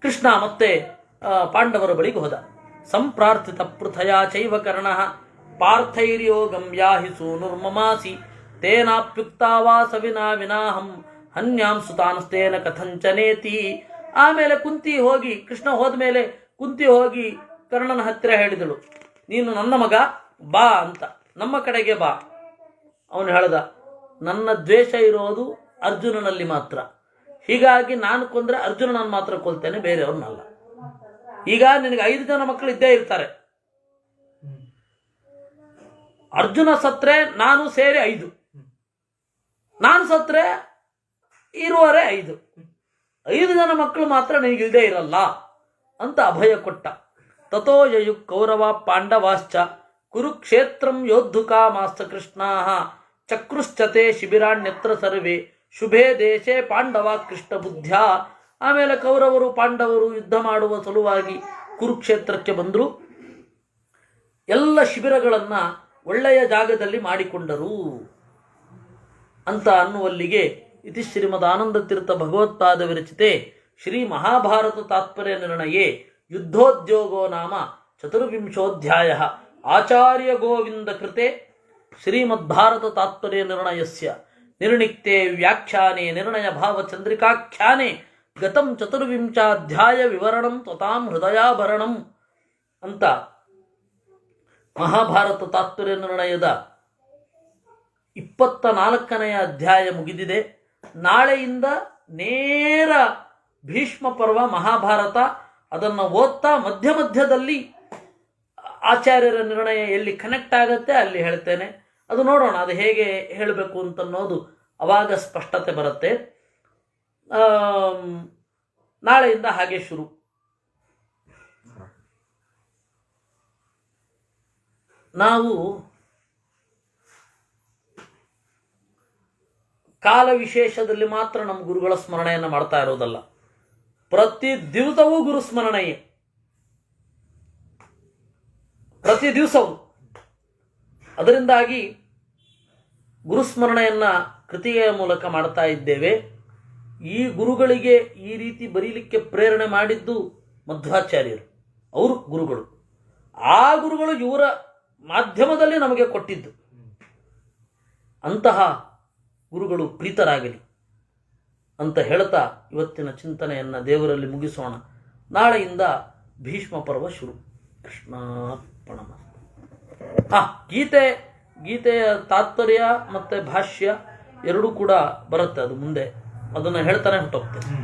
ಕೃಷ್ಣ ಮತ್ತೆ ಪಾಂಡವರ ಬಳಿಗೆ ಹೋದ. ಸಂಪ್ರಾರ್ಥಿತ ಪೃಥಯಾ ಚೈವ ಕರ್ಣಃ ಪಾರ್ಥೈರ್ಯೋಗಂ ಯಾಹಿ ಸೂನುರ್ಮಮಾಸಿ ತೇನಾಪ್ಯುಕ್ತಾವಾಸ ವಿನಾ ವಿನಾಹಂ ಹನ್ಯಾಂ ಸುತಾನಸ್ತೇನ ಕಥಂಚನೇತಿ. ಆಮೇಲೆ ಕುಂತಿ ಹೋಗಿ, ಕೃಷ್ಣ ಹೋದ ಮೇಲೆ ಕುಂತಿ ಹೋಗಿ ಕರ್ಣನ ಹತ್ತಿರ ಹೇಳಿದಳು, ನೀನು ನನ್ನ ಮಗ, ಬಾ ಅಂತ, ನಮ್ಮ ಕಡೆಗೆ ಬಾ. ಅವನು ಹೇಳ್ದ, ನನ್ನ ದ್ವೇಷ ಇರೋದು ಅರ್ಜುನನಲ್ಲಿ ಮಾತ್ರ, ಹೀಗಾಗಿ ನಾನು ಕೊಂದ್ರೆ ಅರ್ಜುನನನ್ನು ಮಾತ್ರ ಕೊಲ್ತೇನೆ, ಬೇರೆಯವ್ರನ್ನಲ್ಲ. ಈಗ ನಿನಗೆ 5 ಜನ ಮಕ್ಕಳು ಇದ್ದೇ ಇರ್ತಾರೆ, ಅರ್ಜುನ ಸತ್ರೆ ನಾನು ಸೇರಿ 5, ನಾನು ಸತ್ರೆ ಇರುವರೆ 5 ಜನ ಮಕ್ಕಳು ಮಾತ್ರ ನಿನಗಿಲ್ದೇ ಇರಲ್ಲ ಅಂತ ಅಭಯ ಕೊಟ್ಟ. ತಥೋ ಯಯು ಕೌರವ ಪಾಂಡವಾಶ್ಚ ಕುರುಕ್ಷೇತ್ರಂ ಯೋದ್ಧುಕಾಮಾಸ್ತ ಕೃಷ್ಣಾಃ ಚಕ್ರುಶ್ಚತೆ ಶಿಬಿರಾಣ್ಯತ್ರ ಸರ್ವೇ ಶುಭೇ ದೇಶೇ ಪಾಂಡವ ಕೃಷ್ಣ ಬುದ್ಧ್ಯ. ಆಮೇಲೆ ಕೌರವರು ಪಾಂಡವರು ಯುದ್ಧ ಮಾಡುವ ಸಲುವಾಗಿ ಕುರುಕ್ಷೇತ್ರಕ್ಕೆ ಬಂದರು. ಎಲ್ಲ ಶಿಬಿರಗಳನ್ನು ಒಳ್ಳೆಯ ಜಾಗದಲ್ಲಿ ಮಾಡಿಕೊಂಡರು ಅಂತ ಅನ್ನುವಲ್ಲಿಗೆ ಇತಿ ಶ್ರೀಮದ್ ಆನಂದ ತೀರ್ಥ ಭಗವತ್ಪಾದ ವಿರಚಿತೆ ಶ್ರೀ ಮಹಾಭಾರತ ತಾತ್ಪರ್ಯ ನಿರ್ಣಯೇ ಯುದ್ಧೋದ್ಯೋಗೋ ನಾಮ 24ೋಧ್ಯಾಯ ಆಚಾರ್ಯ ಗೋವಿಂದ ಕೃತೆ ಶ್ರೀಮದ್ಭಾರತ ತಾತ್ಪರ್ಯ ನಿರ್ಣಯಸ್ಯ ನಿರ್ಣಿಕ್ತೆ ವ್ಯಾಖ್ಯಾನೆ ನಿರ್ಣಯ ಭಾವ ಚಂದ್ರಿಕಾಖ್ಯಾನೆ ಗತಂ 24ಧ್ಯಾಯ ವಿವರಣಂ ತ್ವತಾಂ ಹೃದಯಾಭರಣಂ ಅಂತ ಮಹಾಭಾರತ ತಾತ್ಪರ್ಯ ನಿರ್ಣಯದ 24ನೆಯ ಅಧ್ಯಾಯ ಮುಗಿದಿದೆ. ನಾಳೆಯಿಂದ ನೇರ ಭೀಷ್ಮ ಪರ್ವ ಮಹಾಭಾರತ, ಅದನ್ನು ಓದ್ತಾ ಮಧ್ಯ ಮಧ್ಯದಲ್ಲಿ ಆಚಾರ್ಯರ ನಿರ್ಣಯ ಎಲ್ಲಿ ಕನೆಕ್ಟ್ ಆಗುತ್ತೆ ಅಲ್ಲಿ ಹೇಳ್ತೇನೆ. ಅದು ನೋಡೋಣ, ಅದು ಹೇಗೆ ಹೇಳಬೇಕು ಅಂತನ್ನೋದು ಅವಾಗ ಸ್ಪಷ್ಟತೆ ಬರುತ್ತೆ. ನಾಳೆಯಿಂದ ಹಾಗೆ ಶುರು. ನಾವು ಕಾಲ ವಿಶೇಷದಲ್ಲಿ ಮಾತ್ರ ನಮ್ಮ ಗುರುಗಳ ಸ್ಮರಣೆಯನ್ನು ಮಾಡ್ತಾ ಇರೋದಲ್ಲ, ಪ್ರತಿ ದಿವಸವೂ ಗುರು ಸ್ಮರಣೆಯೇ, ಪ್ರತಿ ದಿವಸವೂ. ಅದರಿಂದಾಗಿ ಗುರುಸ್ಮರಣೆಯನ್ನು ಕೃತಿಯ ಮೂಲಕ ಮಾಡ್ತಾ ಇದ್ದೇವೆ. ಈ ಗುರುಗಳಿಗೆ ಈ ರೀತಿ ಬರೀಲಿಕ್ಕೆ ಪ್ರೇರಣೆ ಮಾಡಿದ್ದು ಮಧ್ವಾಚಾರ್ಯರು, ಅವರು ಗುರುಗಳು. ಆ ಗುರುಗಳು ಇವರ ಮಾಧ್ಯಮದಲ್ಲಿ ನಮಗೆ ಕೊಟ್ಟಿದ್ದು. ಅಂತಹ ಗುರುಗಳು ಪ್ರೀತರಾಗಲಿ ಅಂತ ಹೇಳ್ತಾ ಇವತ್ತಿನ ಚಿಂತನೆಯನ್ನು ದೇವರಲ್ಲಿ ಮುಗಿಸೋಣ. ನಾಳೆಯಿಂದ ಭೀಷ್ಮ ಪರ್ವ ಶುರು. ಕೃಷ್ಣಾರ್ಪಣಮಸ್ತು. ಗೀತೆಯ ತಾತ್ಪರ್ಯ ಮತ್ತು ಭಾಷ್ಯ ಎರಡೂ ಕೂಡ ಬರುತ್ತೆ, ಅದು ಮುಂದೆ ಅದನ್ನು ಹೇಳ್ತಾನೆ ಹೊಟ್ಟೋಗ್ತೇನೆ.